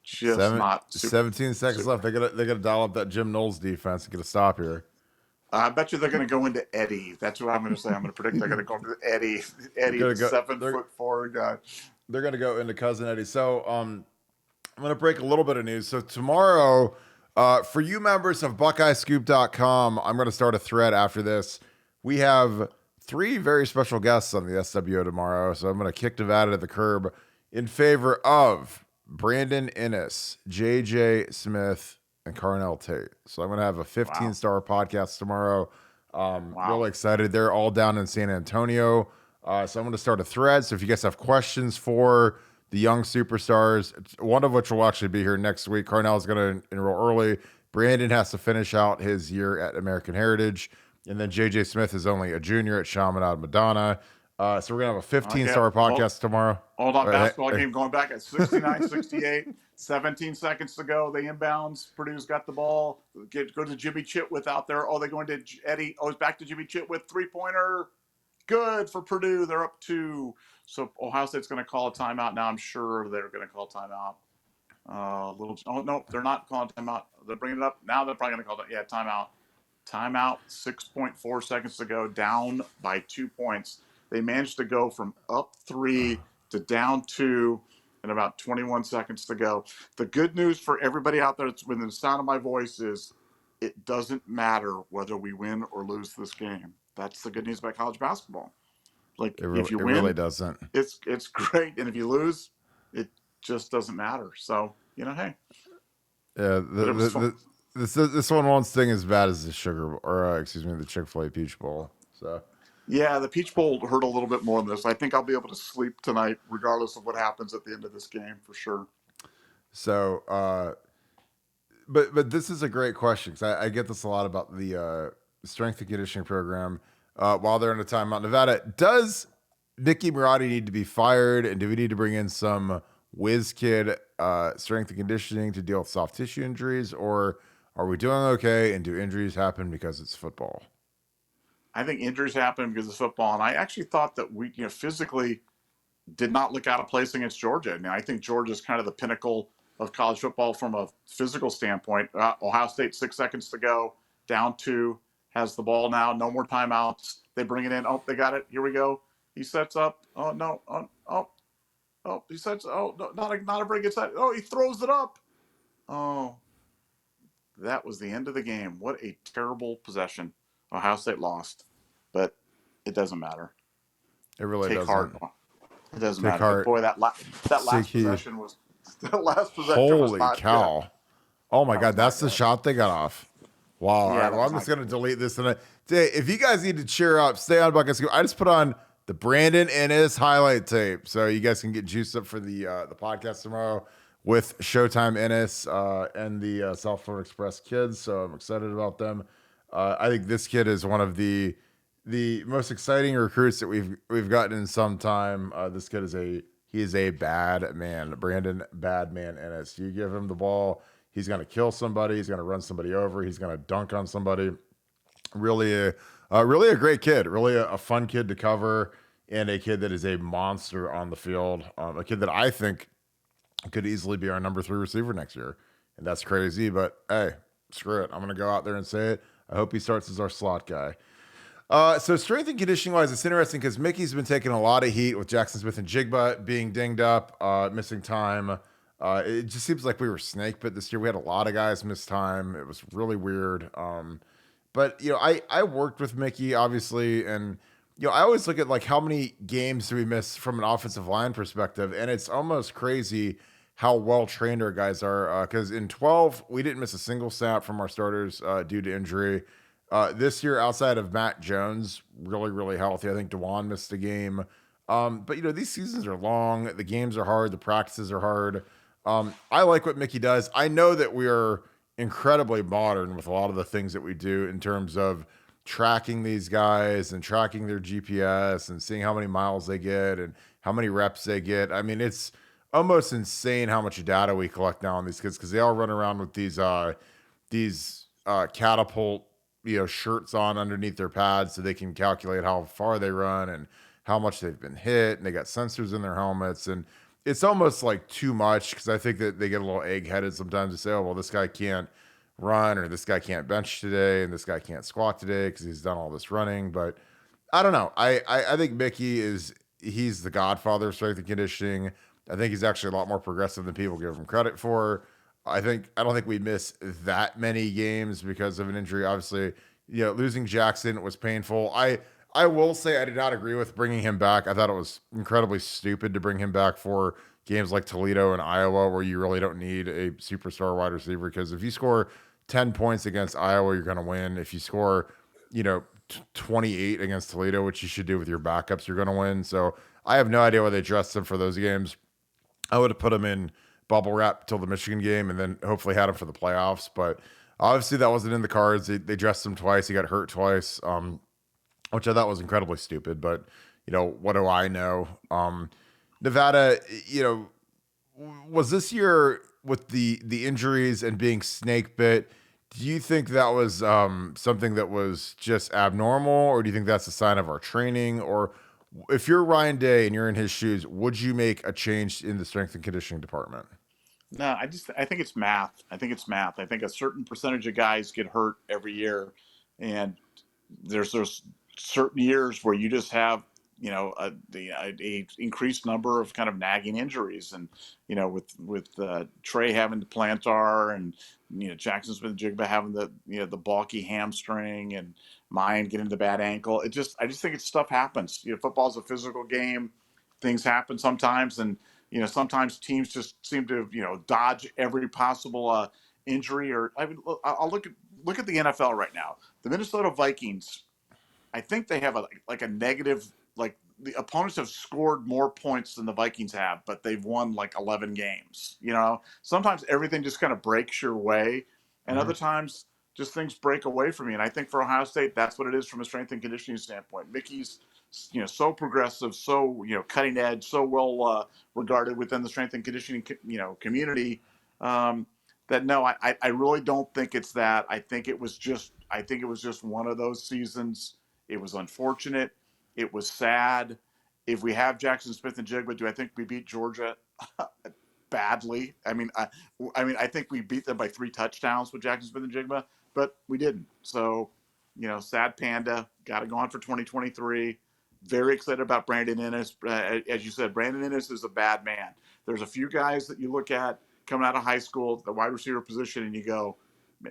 just not super. 17 seconds super. left. They gotta dial up that Jim Knowles defense and get a stop here. I bet you they're going to go into Eddie. That's what I'm going to say. I'm going to predict they're going to go into Eddie. Eddie, the They're 7'4" guy. they're gonna go into Cousin Eddie. So I'm gonna break a little bit of news. So tomorrow, for you members of BuckeyeScoop.com, I'm gonna start a thread after this. We have 3 very special guests on the SWO tomorrow. So I'm gonna kick Nevada to the curb in favor of Brandon Innes, JJ Smith, and Carnell Tate. So I'm gonna have a 15-star podcast tomorrow. Really excited. They're all down in San Antonio. So I'm going to start a thread. So if you guys have questions for the young superstars, one of which will actually be here next week. Carnell is going to enroll early. Brandon has to finish out his year at American Heritage. And then JJ Smith is only a junior at Chaminade Madonna. So we're going to have a 15-star podcast tomorrow. Hold on, basketball game going back at 69-68. 17 seconds to go. They inbounds. Purdue's got the ball. Go to Jimmy Chitwith out there. Oh, they're going to Eddie. Oh, it's back to Jimmy Chitwith. 3-pointer. Good for Purdue. They're up 2. So Ohio State's going to call a timeout. Now I'm sure they're going to call timeout. Oh, no, they're not calling timeout. They're bringing it up. Now they're probably going to call it. Yeah, timeout. Timeout. 6.4 seconds to go. Down by 2 points. They managed to go from up 3 to down 2 in about 21 seconds to go. The good news for everybody out there that's within the sound of my voice is it doesn't matter whether we win or lose this game. That's the good news about college basketball. Like if you win, really doesn't. It's great, and if you lose, it just doesn't matter. So hey, Yeah, this one won't sting as bad as the the Chick-fil-A Peach Bowl. So yeah, the Peach Bowl hurt a little bit more than this. I think I'll be able to sleep tonight, regardless of what happens at the end of this game, for sure. So, but this is a great question because I get this a lot about the strength and conditioning program. While they're in a timeout, Nevada, does Nicky Marotti need to be fired, and do we need to bring in some whiz kid strength and conditioning to deal with soft tissue injuries, or are we doing okay? And do injuries happen because it's football? I think injuries happen because of football, and I actually thought that we, physically did not look out of place against Georgia. And I think Georgia is kind of the pinnacle of college football from a physical standpoint. Ohio State, 6 seconds to go, down 2, has the ball now, no more timeouts. They bring it in. Oh, they got it. Here we go. He sets up. Oh no. Oh, he sets. Oh, no, not a very good set. Oh, he throws it up. Oh, that was the end of the game. What a terrible possession. Ohio State lost, but it doesn't matter. It really Take doesn't. Heart. It doesn't Take matter. heart. But boy, that last possession was Holy not cow! good. Oh my God, that's the shot they got off. Wow. Yeah, All right, well, I'm just gonna delete this tonight. If you guys need to cheer up, stay on Buckeye Scoop. I just put on the Brandon Innes highlight tape, so you guys can get juiced up for the podcast tomorrow with Showtime Innes and the South Florida Express kids. So I'm excited about them. I think this kid is one of the most exciting recruits that we've gotten in some time. This kid is a bad man, Brandon Bad Man Innes. You give him the ball, he's gonna kill somebody. He's gonna run somebody over. He's gonna dunk on somebody. Really a great kid. Really a fun kid to cover, and a kid that is a monster on the field. A kid that I think could easily be our number 3 receiver next year, and that's crazy. But hey, screw it. I'm gonna go out there and say it. I hope he starts as our slot guy. So strength and conditioning wise, it's interesting because Mickey's been taking a lot of heat with Jackson Smith and Jigba being dinged up, missing time. It just seems like we were snake bit this year. We had a lot of guys miss time. It was really weird. But I worked with Mickey obviously, and I always look at like how many games do we miss from an offensive line perspective, and it's almost crazy how well trained our guys are. Because in 12 we didn't miss a single snap from our starters due to injury. This year, outside of Matt Jones, really healthy. I think DeJuan missed a game. But these seasons are long. The games are hard. The practices are hard. I like what Mickey does. I know that we are incredibly modern with a lot of the things that we do in terms of tracking these guys and tracking their GPS and seeing how many miles they get and how many reps they get. I mean, it's almost insane how much data we collect now on these kids because they all run around with these catapult shirts on underneath their pads so they can calculate how far they run and how much they've been hit, and they got sensors in their helmets, and it's almost like too much because I think that they get a little egg-headed sometimes to say, oh well, this guy can't run or this guy can't bench today and this guy can't squat today because he's done all this running. But I don't know. I think Mickey he's the godfather of strength and conditioning. I think he's actually a lot more progressive than people give him credit for. I don't think we miss that many games because of an injury. Obviously, losing Jackson was painful. I will say I did not agree with bringing him back. I thought it was incredibly stupid to bring him back for games like Toledo and Iowa where you really don't need a superstar wide receiver because if you score 10 points against Iowa, you're going to win. If you score, 28 against Toledo, which you should do with your backups, you're going to win. So I have no idea why they dressed him for those games. I would have put him in bubble wrap till the Michigan game and then hopefully had him for the playoffs. But obviously that wasn't in the cards. They dressed him twice. He got hurt twice, which I thought was incredibly stupid. But, what do I know? Nevada, was this year with the injuries and being snake bit, do you think that was something that was just abnormal, or do you think that's a sign of our training? Or if you're Ryan Day and you're in his shoes, would you make a change in the strength and conditioning department? No, I think it's math. I think it's math. I think a certain percentage of guys get hurt every year, and there's certain years where you just have a increased number of kind of nagging injuries, and with Trey having the plantar, and Jackson Smith-Jigba having the bulky hamstring, and Mayan getting the bad ankle. I just think it's stuff happens. Football's a physical game. Things happen sometimes, and sometimes teams just seem to dodge every possible injury. Or I'll look at the NFL right now. The Minnesota Vikings, I think they have a negative, like the opponents have scored more points than the Vikings have, but they've won like 11 games. Sometimes everything just kind of breaks your way, and Mm-hmm. other times just things break away from you. And I think for Ohio State, that's what it is from a strength and conditioning standpoint. Mickey's so progressive, so cutting edge, so well regarded within the strength and conditioning community. That no, I really don't think it's that. I think it was just one of those seasons. It was unfortunate. It was sad. If we have Jackson Smith and Jigba, do I think we beat Georgia badly? I think we beat them by 3 touchdowns with Jackson Smith and Jigba, but we didn't. So, sad panda. Got to go on for 2023. Very excited about Brandon Ennis. As you said, Brandon Ennis is a bad man. There's a few guys that you look at coming out of high school, the wide receiver position, and you go,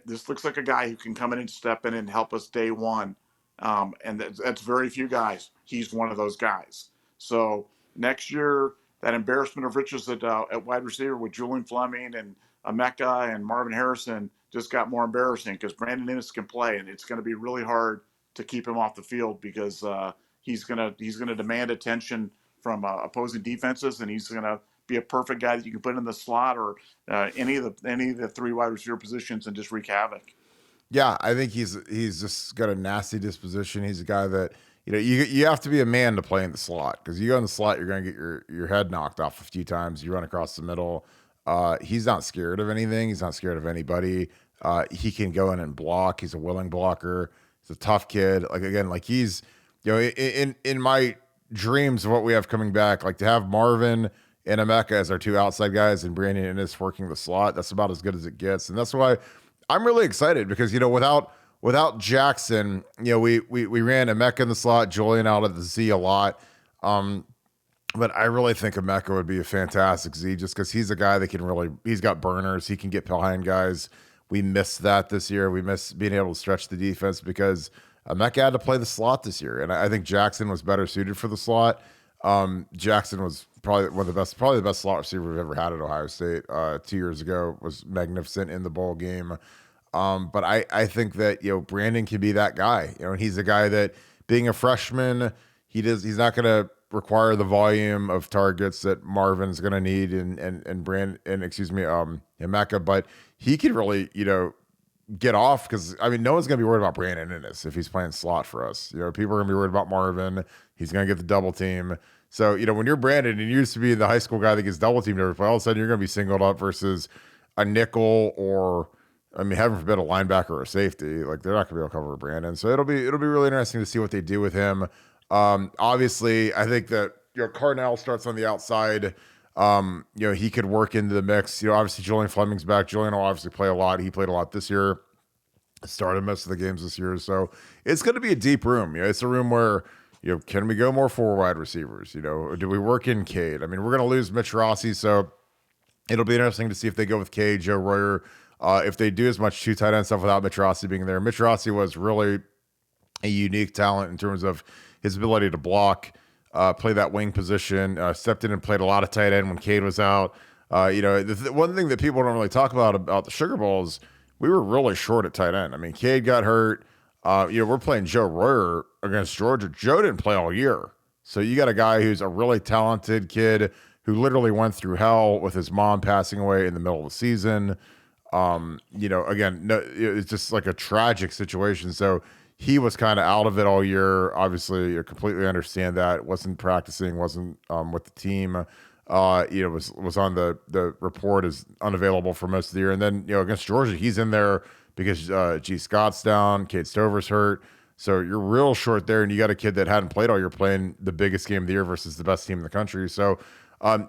this looks like a guy who can come in and step in and help us day one. And that's very few guys. He's one of those guys. So next year, that embarrassment of riches at wide receiver with Julian Fleming and Emeka and Marvin Harrison just got more embarrassing because Brandon Ennis can play, and it's going to be really hard to keep him off the field because he's gonna demand attention from opposing defenses, and he's gonna be a perfect guy that you can put in the slot or any of the 3 wide receiver positions and just wreak havoc. Yeah, I think he's just got a nasty disposition. He's a guy that you have to be a man to play in the slot because you go in the slot, you're going to get your head knocked off a few times. You run across the middle. He's not scared of anything. He's not scared of anybody. He can go in and block. He's a willing blocker. He's a tough kid. He's in my dreams of what we have coming back, like to have Marvin and Emeka as our 2 outside guys and Brandon Ennis working the slot. That's about as good as it gets, and that's why I'm really excited because without Jackson, we ran Emeka in the slot, Julian out at the Z a lot, but I really think Emeka would be a fantastic Z just because he's a guy that he's got burners, he can get behind guys. We missed that this year. We missed being able to stretch the defense because Emeka had to play the slot this year, and I think Jackson was better suited for the slot. Jackson was probably the best slot receiver we've ever had at Ohio State. 2 years ago was magnificent in the bowl game. But I think that, Brandon can be that guy, and he's a guy that being a freshman, he's not going to require the volume of targets that Marvin's going to need and excuse me, and Mecca, but he could really, get off because I mean no one's gonna be worried about Brandon Innes if he's playing slot for us. People are gonna be worried about Marvin. He's gonna get the double team. So when you're Brandon and you used to be the high school guy that gets double teamed every play, all of a sudden you're gonna be singled up versus a nickel or I mean heaven forbid a linebacker or a safety. Like they're not gonna be able to cover Brandon. So it'll be really interesting to see what they do with him. Obviously I think that Carnell starts on the outside. He could work into the mix. Obviously Julian Fleming's back. Julian will obviously play a lot. He played a lot this year. Started most of the games this year. So it's going to be a deep room. It's a room where, can we go more 4 wide receivers? Do we work in Cade? I mean, we're going to lose Mitch Rossi. So it'll be interesting to see if they go with Cade, Joe Royer, if they do as much 2 tight end stuff without Mitch Rossi being there. Mitch Rossi was really a unique talent in terms of his ability to block, play that wing position, stepped in and played a lot of tight end when Cade was out. One thing that people don't really talk about the Sugar Bowl is we were really short at tight end. I mean, Cade got hurt. We're playing Joe Royer against Georgia. Joe didn't play all year. So you got a guy who's a really talented kid who literally went through hell with his mom passing away in the middle of the season. It's just like a tragic situation. So he was kind of out of it all year. Obviously, I completely understand that. Wasn't practicing, wasn't with the team. Was on the report as unavailable for most of the year. And then, against Georgia, he's in there because G. Scott's down, Kate Stover's hurt. So you're real short there, and you got a kid that hadn't played all year playing the biggest game of the year versus the best team in the country. So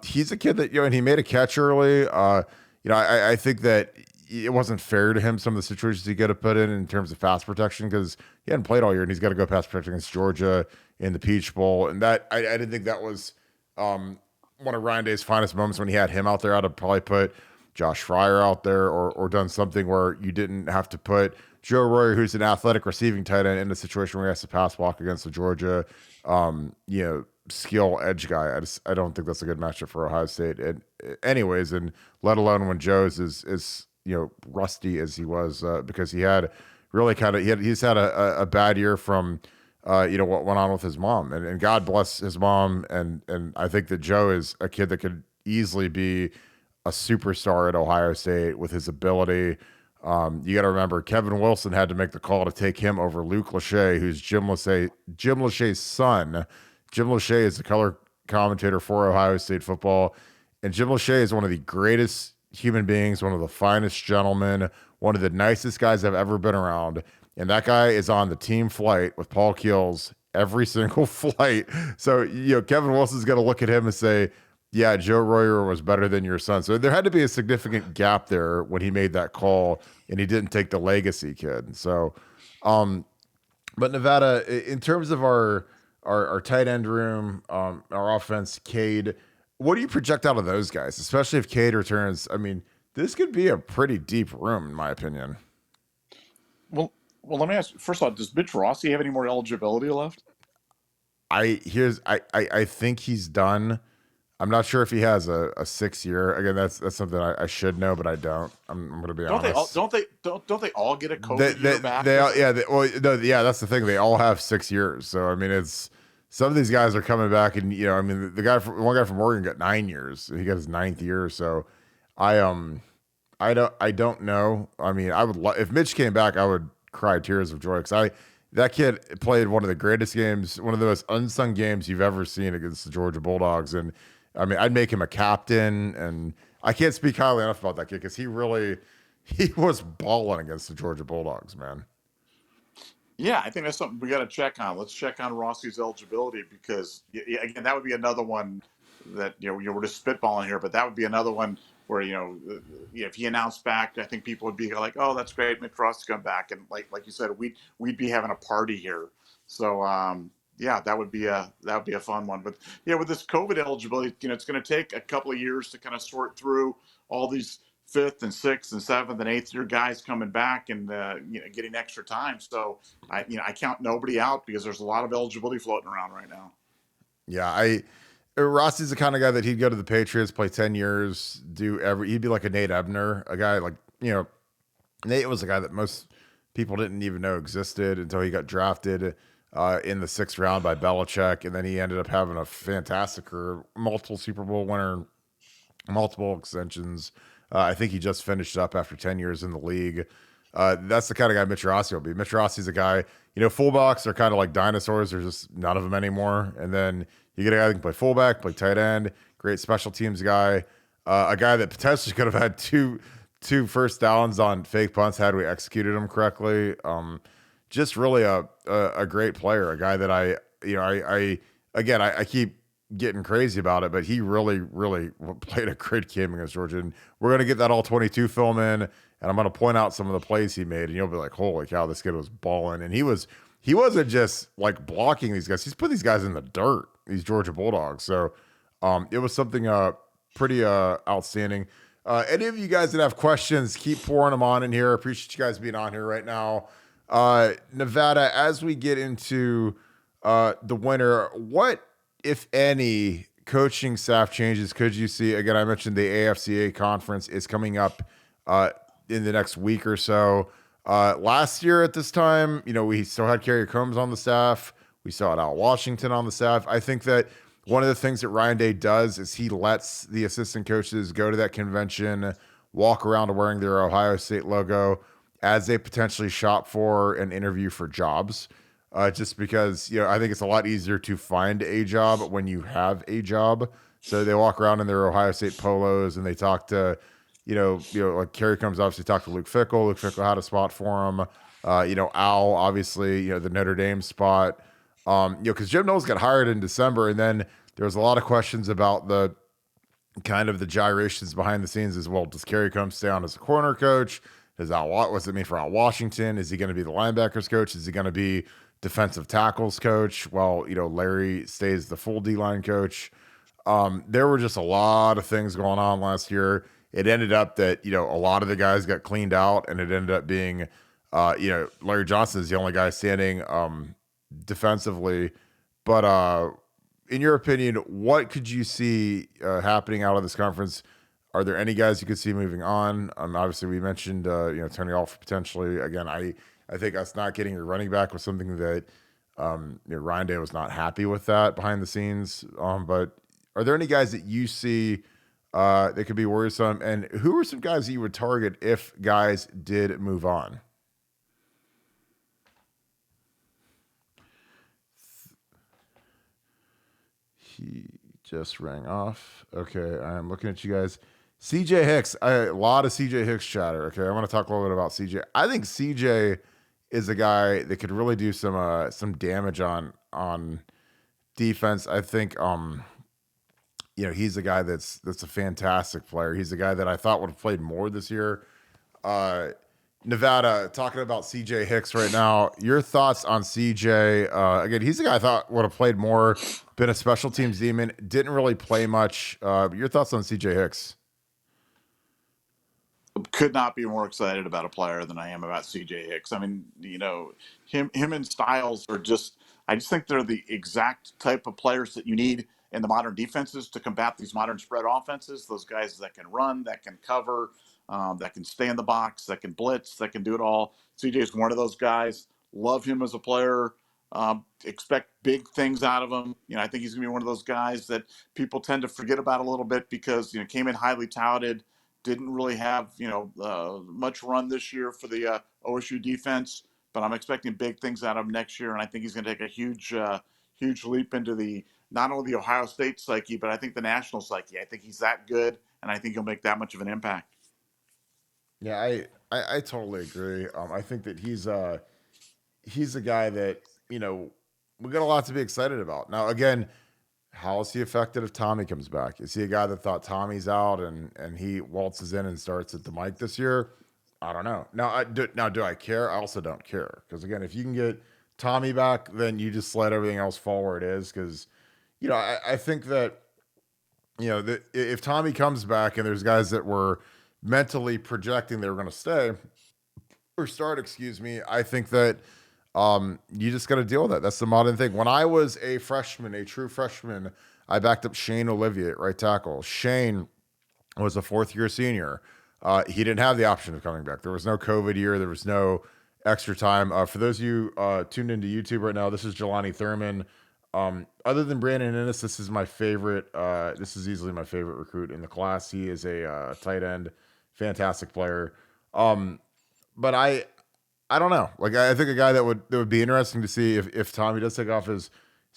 he's a kid that, and he made a catch early. I think that it wasn't fair to him, some of the situations he could have put in terms of pass protection, because he hadn't played all year and he's got to go pass protection against Georgia in the Peach Bowl. And that I didn't think that was one of Ryan Day's finest moments when he had him out there. I'd have probably put Josh Fryer out there or done something where you didn't have to put Joe Royer, who's an athletic receiving tight end, in a situation where he has to pass block against the Georgia skill edge guy. I don't think that's a good matchup for Ohio State. And anyways, and let alone when Joe's is rusty as he was, because he had really he's had a bad year from what went on with his mom, and God bless his mom. And I think that Joe is a kid that could easily be a superstar at Ohio State with his ability. You got to remember Kevin Wilson had to make the call to take him over Luke Lachey, who's Jim Lachey's son. Jim Lachey is the color commentator for Ohio State football, and Jim Lachey is one of the greatest human beings, one of the finest gentlemen, one of the nicest guys I've ever been around. And that guy is on the team flight with Paul Keels every single flight. So, Kevin Wilson's going to look at him and say, yeah, Joe Royer was better than your son. So there had to be a significant gap there when he made that call and he didn't take the legacy kid. So, but Nevada, in terms of our tight end room, our offense, Cade, what do you project out of those guys, especially if Cade returns? I mean, this could be a pretty deep room, in my opinion. Well, let me ask you, first off, does Mitch Rossi have any more eligibility left? I think he's done. I'm not sure if he has a 6 year. Again, that's something I should know, but I don't. I'm going to be honest. Don't they all get a COVID year back? That's the thing. They all have 6 years. So I mean, it's some of these guys are coming back, and one guy from Oregon got 9 years. He got his 9th year. So I don't know. I mean, I would if Mitch came back, I would cry tears of joy, because that kid played one of the greatest games, one of the most unsung games you've ever seen against the Georgia Bulldogs. And I mean, I'd make him a captain, and I can't speak highly enough about that kid, because he was balling against the Georgia Bulldogs, man. Yeah, I think that's something we got to check on. Let's check on Rossi's eligibility, because again, that would be another one that we're just spitballing here, but that would be another one where if he announced back, I think people would be like, "Oh, that's great, Mitch Rossi's come back," and like you said, we'd be having a party here. So that would be a fun one. But with this COVID eligibility, it's going to take a couple of years to kind of sort through all these 5th and 6th and 7th and 8th year guys coming back and getting extra time. So I count nobody out, because there's a lot of eligibility floating around right now. Yeah, Rossi's the kind of guy that he'd go to the Patriots, play 10 years, he'd be like a Nate Ebner, a guy like, Nate was a guy that most people didn't even know existed until he got drafted. in the 6th round by Belichick, and then he ended up having a fantastic career, multiple Super Bowl winner, multiple extensions. I think he just finished up after 10 years in the league. That's the kind of guy Mitch Rossi will be. Mitch Rossi's a guy, fullbacks are kind of like dinosaurs. There's just none of them anymore. And then you get a guy that can play fullback, play tight end, great special teams guy, a guy that potentially could have had two first downs on fake punts had we executed them correctly. Just really a great player, a guy that I keep getting crazy about it, but he really, really played a great game against Georgia. And we're going to get that all 22 film in, and I'm going to point out some of the plays he made, and you'll be like, holy cow, this kid was balling. And he wasn't just like blocking these guys. He's put these guys in the dirt, these Georgia Bulldogs. So it was something pretty outstanding. Any of you guys that have questions, keep pouring them on in here. Appreciate you guys being on here right now. Nevada, as we get into the winter, what, if any, coaching staff changes could you see? Again, I mentioned the AFCA conference is coming up in the next week or so. Last year at this time, we still had Kerry Combs on the staff. We still had Al Washington on the staff. I think that one of the things that Ryan Day does is he lets the assistant coaches go to that convention, walk around wearing their Ohio State logo as they potentially shop for and interview for jobs. Just because, I think it's a lot easier to find a job when you have a job. So they walk around in their Ohio State polos and they talk to, like Kerry comes obviously talked to Luke Fickell. Luke Fickell had a spot for him. Al, obviously, the Notre Dame spot. Because Jim Knowles got hired in December, and then there was a lot of questions about the kind of the gyrations behind the scenes as well. Does Kerry Combs stay on as a corner coach? What's it mean for Al Washington? Is he going to be the linebackers coach? Is he going to be defensive tackles coach? Well, Larry stays the full D-line coach. There were just a lot of things going on last year. It ended up that, a lot of the guys got cleaned out, and it ended up being, Larry Johnson is the only guy standing defensively. But in your opinion, what could you see happening out of this conference? Are there any guys you could see moving on? Obviously, we mentioned, Tony Alford potentially. Again, I think us not getting your running back was something that Ryan Day was not happy with that behind the scenes. But are there any guys that you see that could be worrisome? And who are some guys that you would target if guys did move on? He just rang off. Okay, I'm looking at you guys. CJ Hicks, a lot of CJ Hicks chatter. Okay, I want to talk a little bit about CJ. I think CJ is a guy that could really do some damage on defense. I think he's a guy that's a fantastic player. He's a guy that I thought would have played more this year. Nevada, talking about CJ Hicks right now. Your thoughts on CJ? Again, he's a guy I thought would have played more, been a special teams demon, didn't really play much. Your thoughts on CJ Hicks? Could not be more excited about a player than I am about CJ Hicks. I mean, him and Styles are I just think they're the exact type of players that you need in the modern defenses to combat these modern spread offenses. Those guys that can run, that can cover, that can stay in the box, that can blitz, that can do it all. CJ is one of those guys. Love him as a player. Expect big things out of him. I think he's going to be one of those guys that people tend to forget about a little bit because, came in highly touted, didn't really have, much run this year for the OSU defense, but I'm expecting big things out of him next year. And I think he's going to take a huge leap into not only the Ohio State psyche, but I think the national psyche. I think he's that good, and I think he'll make that much of an impact. Yeah, I totally agree. I think that he's a guy that, we got a lot to be excited about. Now, again, how is he affected if Tommy comes back? Is he a guy that thought Tommy's out and he waltzes in and starts at the mic this year? I don't know. Now, do I care? I also don't care. Because, again, if you can get Tommy back, then you just let everything else fall where it is. Because, I think that, if Tommy comes back and there's guys that were mentally projecting they were going to stay or start, I think that you just got to deal with that. That's the modern thing. When I was a true freshman, I backed up Shane Olivier at right tackle. Shane was a fourth-year senior. He didn't have the option of coming back. There was no COVID year. There was no extra time. For those of you tuned into YouTube right now, this is Jelani Thurman. Other than Brandon Innes, this is my favorite. This is easily my favorite recruit in the class. He is a tight end, fantastic player. But I don't know. Like I think a guy that would be interesting to see if Tommy does take off is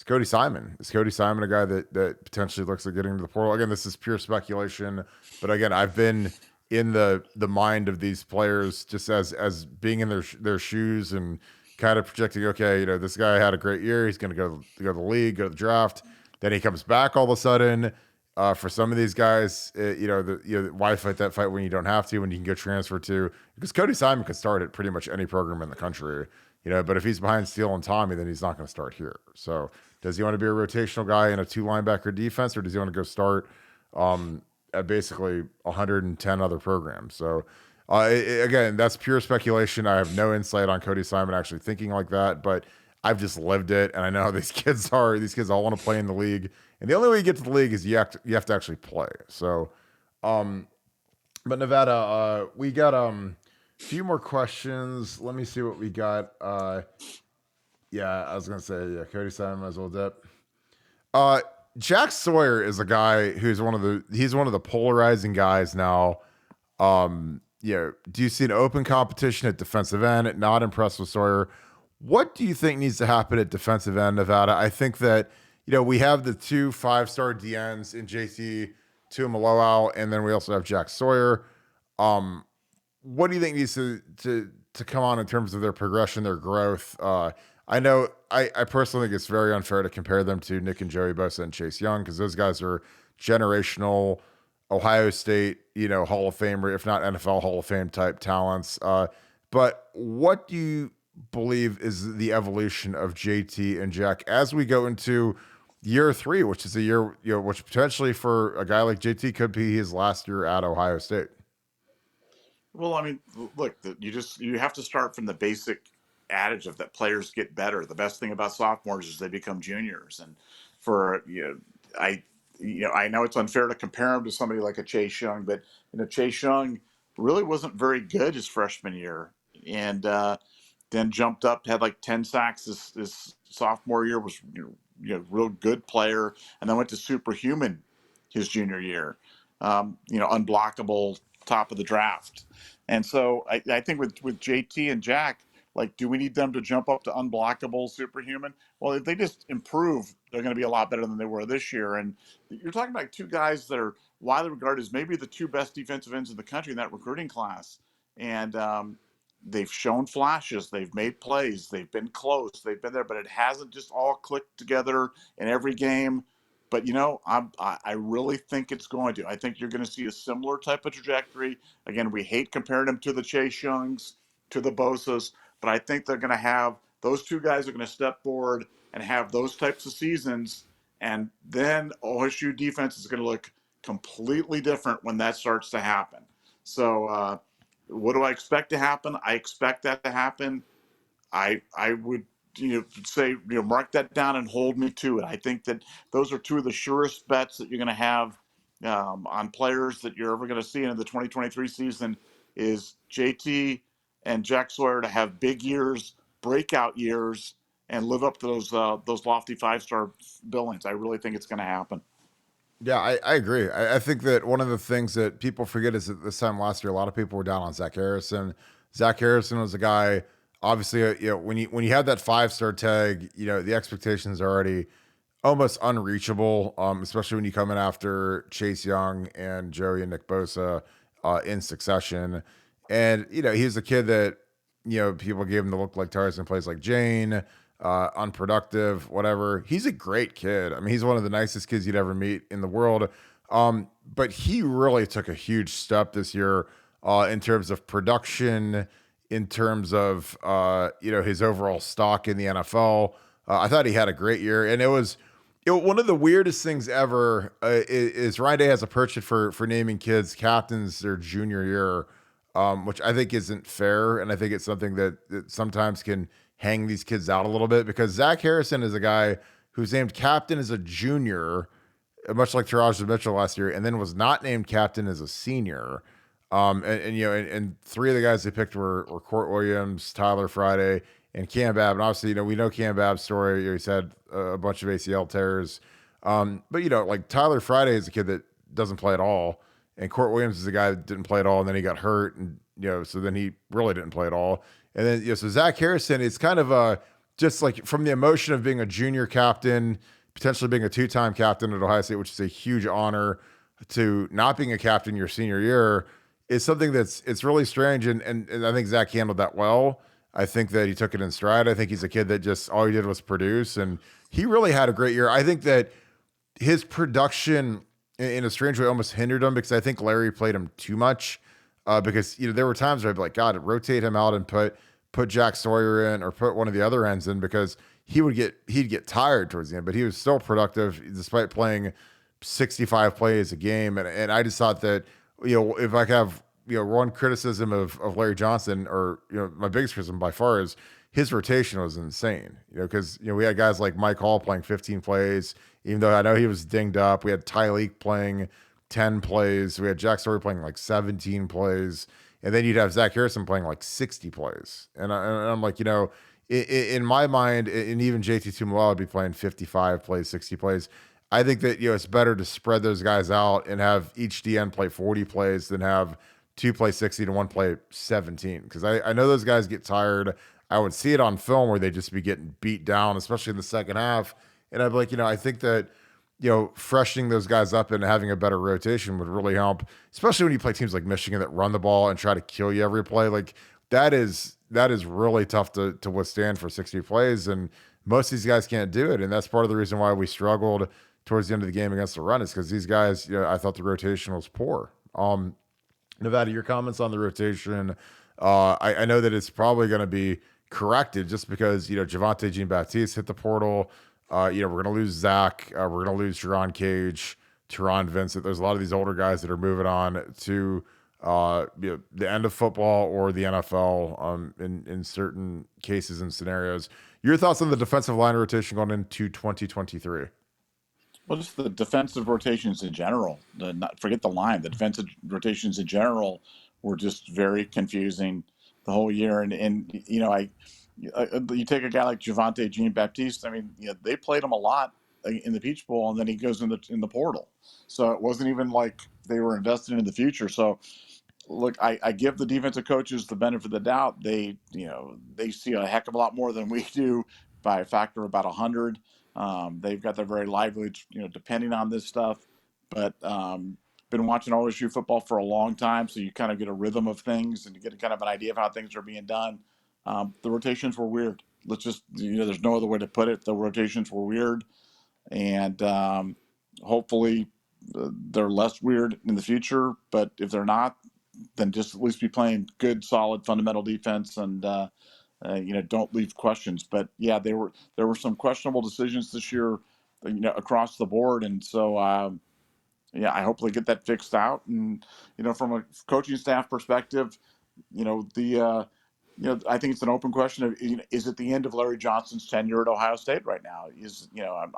Cody Simon. Is Cody Simon a guy that potentially looks like getting to the portal? Again, this is pure speculation, but again, I've been in the mind of these players just as being in their shoes and kind of projecting. Okay, this guy had a great year. He's going to go to the league, go to the draft. Then he comes back all of a sudden. For some of these guys, why fight that fight when you don't have to, when you can get transferred to? Because Cody Simon could start at pretty much any program in the country, But if he's behind Steele and Tommy, then he's not going to start here. So, does he want to be a rotational guy in a 2 linebacker defense, or does he want to go start at basically 110 other programs? So, again, that's pure speculation. I have no insight on Cody Simon actually thinking like that, but I've just lived it, and I know how these kids are. These kids all want to play in the league, and the only way you get to the league is you have to actually play. So, but Nevada, we got a few more questions. Let me see what we got. Yeah, I was gonna say Cody Simon might as well dip. Jack Sawyer is a guy who's one of the polarizing guys now. Do you see an open competition at defensive end? Not impressed with Sawyer. What do you think needs to happen at defensive end, Nevada? I think that, we have the 2 5-star DNs in JT Tuimoloau, and then we also have Jack Sawyer. What do you think needs to come on in terms of their progression, their growth? I know I personally think it's very unfair to compare them to Nick and Joey Bosa and Chase Young, because those guys are generational Ohio State, Hall of Fame, or if not NFL Hall of Fame type talents. But what do you believe is the evolution of JT and Jack as we go into year 3, which is a year, which potentially for a guy like JT could be his last year at Ohio State? Well, I mean, look, you have to start from the basic adage of that players get better. The best thing about sophomores is they become juniors, and for I know it's unfair to compare him to somebody like a Chase Young, but Chase Young really wasn't very good his freshman year, and then jumped up, had like 10 sacks this sophomore year, was real good player, and then went to superhuman his junior year. Unblockable, top of the draft. And so I think with JT and Jack, like, do we need them to jump up to unblockable superhuman? Well, if they just improve, they're going to be a lot better than they were this year. And you're talking about 2 guys that are widely regarded as maybe the 2 best defensive ends in the country in that recruiting class. And they've shown flashes. They've made plays. They've been close. They've been there, but it hasn't just all clicked together in every game. But I really think it's going to. I think you're going to see a similar type of trajectory. Again, we hate comparing them to the Chase Youngs, to the Bosas, but I think they're going to have those 2 guys are going to step forward and have those types of seasons, and then OSU defense is going to look completely different when that starts to happen. So, what do I expect to happen? I expect that to happen. I would say mark that down and hold me to it. I think that those are 2 of the surest bets that you're going to have on players that you're ever going to see in the 2023 season is JT and Jack Sawyer to have big years, breakout years, and live up to those lofty 5-star billings. I really think it's going to happen. Yeah, I agree. I think that one of the things that people forget is that this time last year, a lot of people were down on Zach Harrison. Zach Harrison was a guy, obviously, when you have that 5-star tag, the expectations are already almost unreachable, especially when you come in after Chase Young and Joey and Nick Bosa in succession. And, he's a kid that, people gave him the look like Tarzan, plays like Jane, unproductive, whatever. He's a great kid. I mean, he's one of the nicest kids you'd ever meet in the world. But he really took a huge step this year in terms of production, in terms of, his overall stock in the NFL. I thought he had a great year, and it was one of the weirdest things ever is Ryan Day has a penchant for naming kids captains their junior year, which I think isn't fair, and I think it's something that sometimes can hang these kids out a little bit, because Zach Harrison is a guy who's named captain as a junior, much like Taraji Mitchell last year, and then was not named captain as a senior. And three of the guys they picked were Court Williams, Tyler Friday, and Cam Babb. And obviously, we know Cam Babb's story. He's had a bunch of ACL tears. But like Tyler Friday is a kid that doesn't play at all, and Court Williams is a guy that didn't play at all, and then he got hurt, and so then he really didn't play at all. And then so Zach Harrison, it's kind of just like from the emotion of being a junior captain, potentially being a two-time captain at Ohio State, which is a huge honor, to not being a captain your senior year is something it's really strange. And I think Zach handled that well. I think that he took it in stride. I think he's a kid that just all he did was produce, and he really had a great year. I think that his production in a strange way almost hindered him because I think Larry played him too much. Because there were times where I'd be like, God, rotate him out and put Jack Sawyer in or put one of the other ends in because he'd get tired towards the end, but he was still productive despite playing 65 plays a game. And I just thought that, if I could have, one criticism of Larry Johnson, or, my biggest criticism by far is his rotation was insane, because, we had guys like Mike Hall playing 15 plays, even though I know he was dinged up. We had Tyleek playing 10 plays. We had Jack Story playing like 17 plays. And then you'd have Zach Harrison playing like 60 plays. And I'm like, in my mind, and even JT Tuimoloau would be playing 55 plays, 60 plays. I think that, it's better to spread those guys out and have each DN play 40 plays than have two play 60 and one play 17. Because I know those guys get tired. I would see it on film where they just be getting beat down, especially in the second half. And I'd be like, I think that, freshening those guys up and having a better rotation would really help, especially when you play teams like Michigan that run the ball and try to kill you every play. Like that is really tough to withstand for 60 plays. And most of these guys can't do it. And that's part of the reason why we struggled towards the end of the game against the run, is because these guys, I thought the rotation was poor. Nevada, your comments on the rotation, I know that it's probably going to be corrected just because, Javonte Jean-Baptiste hit the portal. We're going to lose Zach. We're going to lose Jerron Cage, Teron Vincent. There's a lot of these older guys that are moving on to the end of football or the NFL in certain cases and scenarios. Your thoughts on the defensive line rotation going into 2023? Well, just the defensive rotations in general. Forget the line. The defensive rotations in general were just very confusing the whole year. And you take a guy like Javonte Jean-Baptiste. I mean, they played him a lot in the Peach Bowl, and then he goes in the portal. So it wasn't even like they were invested in the future. So look, I give the defensive coaches the benefit of the doubt. They see a heck of a lot more than we do by a factor of about 100. They've got their very lively, depending on this stuff. But been watching OSU football for a long time, so you kind of get a rhythm of things and you get kind of an idea of how things are being done. The rotations were weird. Let's just, there's no other way to put it. The rotations were weird, and hopefully they're less weird in the future. But if they're not, then just at least be playing good, solid, fundamental defense, and don't leave questions. But yeah, there were some questionable decisions this year, across the board, and so I hopefully get that fixed out. And from a coaching staff perspective, I think it's an open question of, is it the end of Larry Johnson's tenure at Ohio State right now?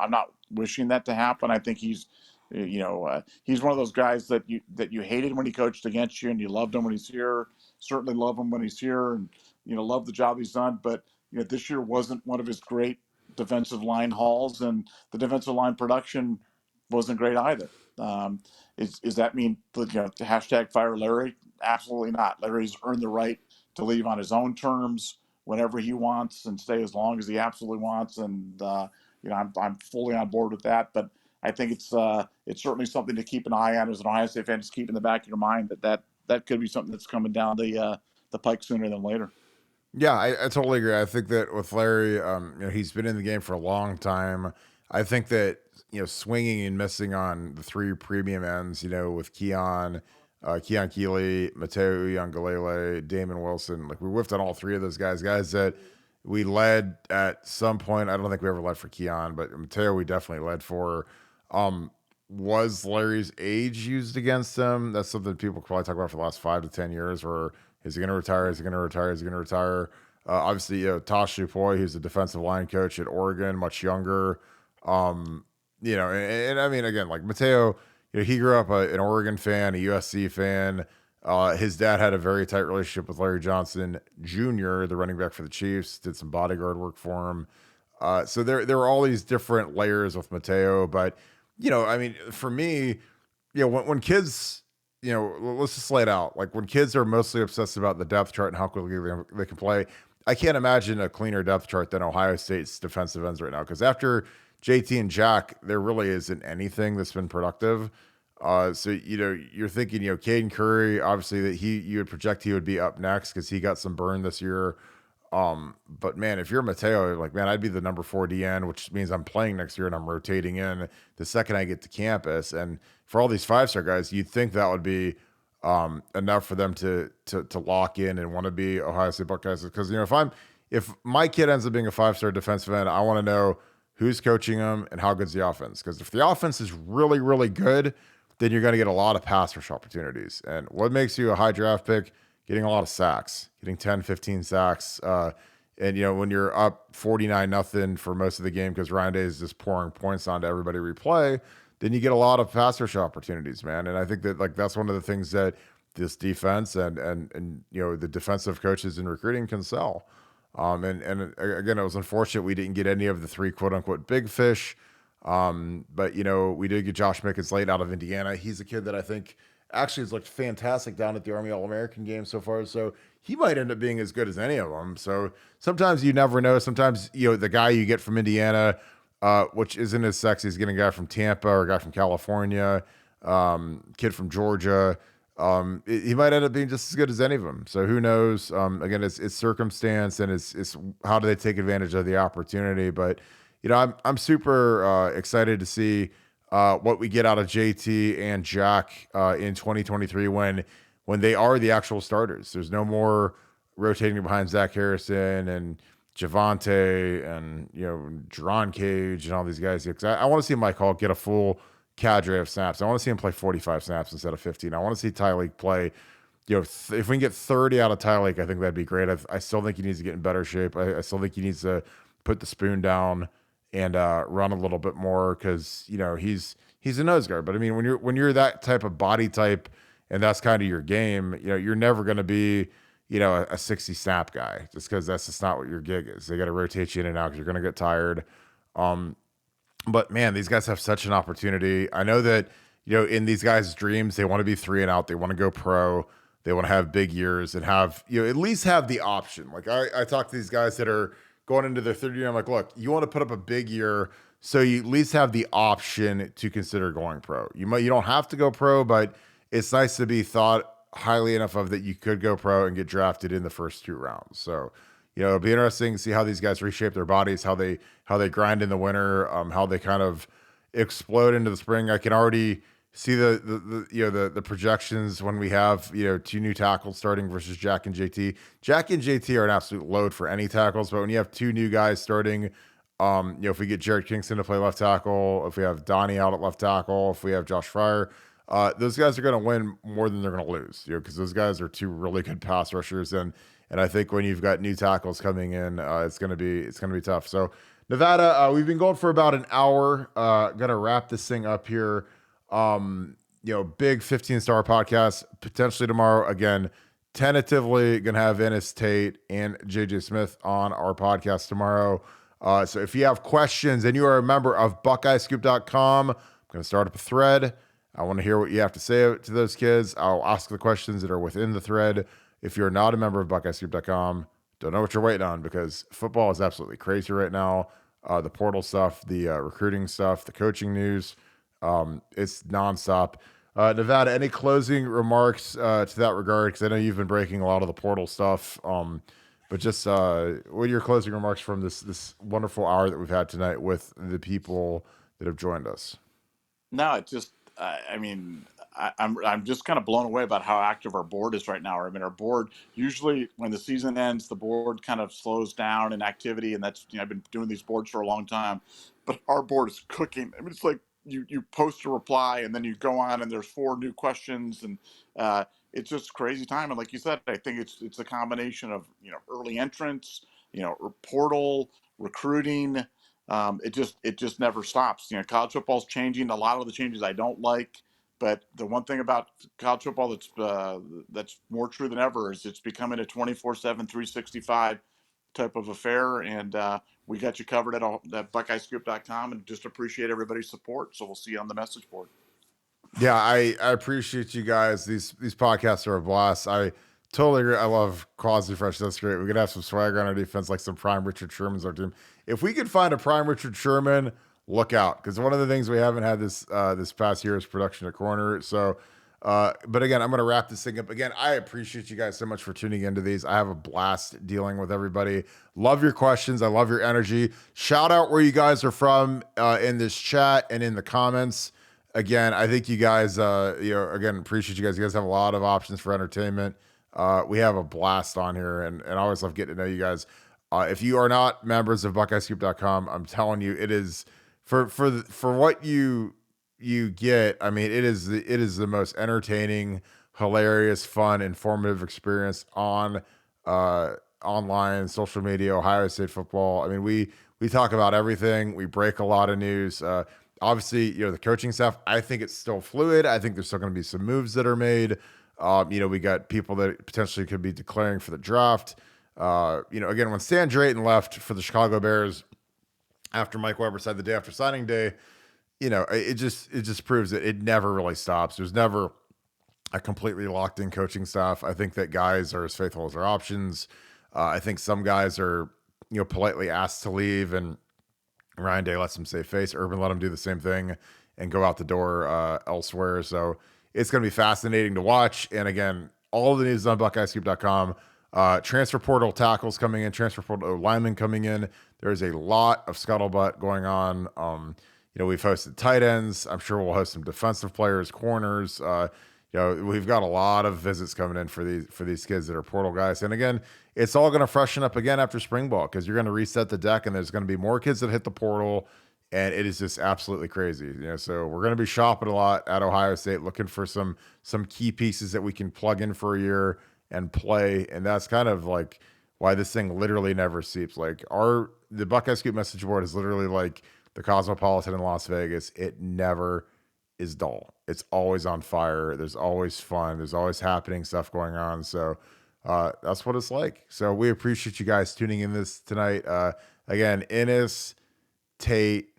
I'm not wishing that to happen. I think he's one of those guys that you hated when he coached against you, and you loved him when he's here. Certainly love him when he's here, and love the job he's done. But this year wasn't one of his great defensive line hauls, and the defensive line production wasn't great either. Does that mean hashtag fire Larry? Absolutely not. Larry's earned the right to leave on his own terms whenever he wants and stay as long as he absolutely wants. And I'm fully on board with that. But I think it's certainly something to keep an eye on as an Ohio State fan. Just keep in the back of your mind that could be something that's coming down the pike sooner than later. Yeah, I totally agree. I think that with Larry, he's been in the game for a long time. I think that, swinging and missing on the three premium ends, with Keon Keeley, Mateo Uiagalelei, Damon Wilson, like we whiffed on all three of those guys that we led at some point. I don't think we ever led for Keon, but Mateo we definitely led for. Was Larry's age used against him? That's something people probably talk about for the last 5 to 10 years, where is he going to retire? Is he going to retire? Is he going to retire? Obviously, Tosh Dupoy, who's the defensive line coach at Oregon, much younger. And I mean, again, like Mateo, he grew up an Oregon fan, a USC fan. His dad had a very tight relationship with Larry Johnson Jr., the running back for the Chiefs, did some bodyguard work for him. So there are all these different layers with Mateo. But, I mean, for me, when kids, let's just lay it out. Like when kids are mostly obsessed about the depth chart and how quickly they can play, I can't imagine a cleaner depth chart than Ohio State's defensive ends right now. Because after JT and Jack, there really isn't anything that's been productive. So you're thinking, Caden Curry, obviously that you would project he would be up next because he got some burn this year. But man, if you're Mateo, like man, I'd be the number 4 DN, which means I'm playing next year and I'm rotating in the second I get to campus. And for all these 5-star guys, you'd think that would be enough for them to lock in and want to be Ohio State Buckeyes. Because if my kid ends up being a 5-star defensive end, I want to know who's coaching them and how good's the offense. Because if the offense is really, really good, then you're going to get a lot of pass rush opportunities. And what makes you a high draft pick? Getting a lot of sacks, getting 10, 15 sacks. And, when you're up 49-0 for most of the game because Ryan Day is just pouring points onto everybody replay, then you get a lot of pass rush opportunities, man. And I think that that's one of the things that this defense and the defensive coaches in recruiting can sell. And again, it was unfortunate we didn't get any of the 3 quote unquote big fish. But we did get Josh Mickens late out of Indiana. He's a kid that I think actually has looked fantastic down at the Army All-American game so far. So he might end up being as good as any of them. So sometimes you never know. Sometimes, the guy you get from Indiana, which isn't as sexy as getting a guy from Tampa or a guy from California, kid from Georgia, he might end up being just as good as any of them. So who knows? Again, it's circumstance and it's how do they take advantage of the opportunity. But, I'm super excited to see what we get out of JT and Jack in 2023 when they are the actual starters. There's no more rotating behind Zach Harrison and Javante and Jerron Cage and all these guys. I want to see Mike Hall get a full cadre of snaps. I want to see him play 45 snaps instead of 15. I want to see Tyleek play. If we can get 30 out of Tyleek, I think that'd be great. I still think he needs to get in better shape. I still think he needs to put the spoon down and run a little bit more because he's a nose guard. But I mean, when you're that type of body type and that's kind of your game, you're never going to be a 60 snap guy just because that's just not what your gig is. They got to rotate you in and out because you're going to get tired. But man, these guys have such an opportunity. I know that in these guys' dreams, they want to be 3 and out. They want to go pro. They want to have big years and have at least have the option. Like I talk to these guys that are going into their 3rd year. I'm like, look, you want to put up a big year, so you at least have the option to consider going pro. You don't have to go pro, but it's nice to be thought highly enough of that you could go pro and get drafted in the first 2 rounds. So, it'll be interesting to see how these guys reshape their bodies, how they grind in the winter, how they kind of explode into the spring. I can already see the projections when we have 2 new tackles starting versus Jack and JT. Jack and JT are an absolute load for any tackles, but when you have 2 new guys starting, if we get Jared Kingston to play left tackle, if we have Donnie out at left tackle, if we have Josh Fryer, those guys are going to win more than they're going to lose. Because those guys are 2 really good pass rushers, and I think when you've got new tackles coming in, it's going to be tough. So Nevada, we've been going for about an hour. Gonna wrap this thing up here. Big 15-star podcast potentially tomorrow. Again, tentatively gonna have Ennis Tate and JJ Smith on our podcast tomorrow. So if you have questions and you are a member of BuckeyeScoop.com, I'm gonna start up a thread. I want to hear what you have to say to those kids. I'll ask the questions that are within the thread. If you're not a member of BuckeyeScoop.com, don't know what you're waiting on because football is absolutely crazy right now. The portal stuff, the recruiting stuff, the coaching news. It's nonstop. Nevada, any closing remarks to that regard? Because I know you've been breaking a lot of the portal stuff. But just what are your closing remarks from this wonderful hour that we've had tonight with the people that have joined us? No, it just, I'm just kind of blown away about how active our board is right now. I mean, our board, usually when the season ends, the board kind of slows down in activity, and that's, I've been doing these boards for a long time, but our board is cooking. I mean, it's like you post a reply and then you go on and there's 4 new questions, and it's just crazy time. And like you said, I think it's a combination of, early entrants, portal, recruiting. It just never stops. College football's changing. A lot of the changes I don't like. But the one thing about college football that's more true than ever is it's becoming a 24/7, 365 type of affair. And we got you covered at BuckeyeScoop.com, and just appreciate everybody's support. So we'll see you on the message board. Yeah, I appreciate you guys. These podcasts are a blast. I totally agree. I love Quasi Fresh. That's great. We could have some swagger on our defense, like some prime Richard Sherman's our team. If we could find a prime Richard Sherman, look out, because one of the things we haven't had this past year is production at corner. So, but again, I'm going to wrap this thing up. Again, I appreciate you guys so much for tuning into these. I have a blast dealing with everybody. Love your questions. I love your energy. Shout out where you guys are from in this chat and in the comments. Again, I think you guys, again, appreciate you guys. You guys have a lot of options for entertainment. We have a blast on here, and I always love getting to know you guys. If you are not members of BuckeyeScoop.com, I'm telling you, it is for what you get. I mean, it is the most entertaining, hilarious, fun, informative experience on online, social media, Ohio State football. I mean, we talk about everything. We break a lot of news. Obviously, the coaching staff, I think it's still fluid. I think there's still going to be some moves that are made. We got people that potentially could be declaring for the draft. Again, when Stan Drayton left for the Chicago Bears after Mike Weber said the day after signing day, it just proves that it never really stops. There's never a completely locked in coaching staff. I think that guys are as faithful as their options. I think some guys are, politely asked to leave, and Ryan Day lets him save face. Urban let him do the same thing and go out the door elsewhere. So it's going to be fascinating to watch. And again, all of the news is on BuckeyeScoop.com. Transfer portal tackles coming in, transfer portal linemen coming in. There's a lot of scuttlebutt going on. We've hosted tight ends. I'm sure we'll host some defensive players, corners. We've got a lot of visits coming in for these kids that are portal guys. And again, it's all going to freshen up again after spring ball, because you're going to reset the deck, and there's going to be more kids that hit the portal, and it is just absolutely crazy. So we're going to be shopping a lot at Ohio State, looking for some key pieces that we can plug in for a year and play. And that's kind of like why this thing literally never sleeps. Like the Buckeye Scoop message board is literally like the Cosmopolitan in Las Vegas. It never is dull. It's always on fire. There's always fun. There's always happening stuff going on. So that's what it's like. So we appreciate you guys tuning in this tonight. Again, Ennis, Tate,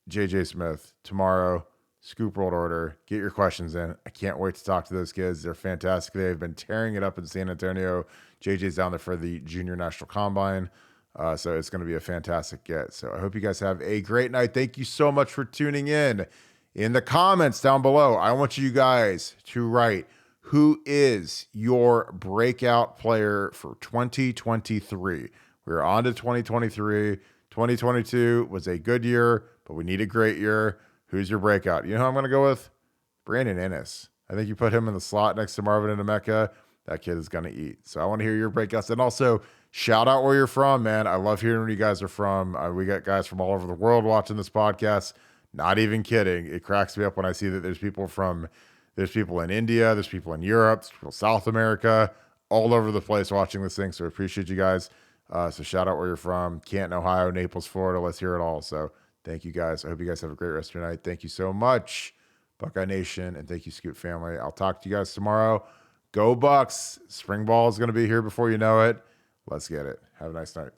JJ Smith, tomorrow, Scoop World Order. Get your questions in. I can't wait to talk to those kids. They're fantastic. They've been tearing it up in San Antonio. JJ's down there for the Junior National Combine. So it's going to be a fantastic get. So I hope you guys have a great night. Thank you so much for tuning in. In the comments down below, I want you guys to write, who is your breakout player for 2023? We're on to 2023. 2022 was a good year, but we need a great year. Who's your breakout? You know who I'm going to go with? Brandon Ennis. I think you put him in the slot next to Marvin and Emeka. That kid is going to eat. So I want to hear your breakouts. And also, shout out where you're from, man. I love hearing where you guys are from. We got guys from all over the world watching this podcast. Not even kidding. It cracks me up when I see that there's people in India, there's people in Europe, there's people in South America, all over the place watching this thing. So I appreciate you guys. So shout out where you're from. Canton, Ohio, Naples, Florida. Let's hear it all. So thank you guys. I hope you guys have a great rest of your night. Thank you so much, Buckeye Nation, and thank you, Scoop family. I'll talk to you guys tomorrow. Go Bucks. Spring ball is going to be here before you know it. Let's get it. Have a nice night.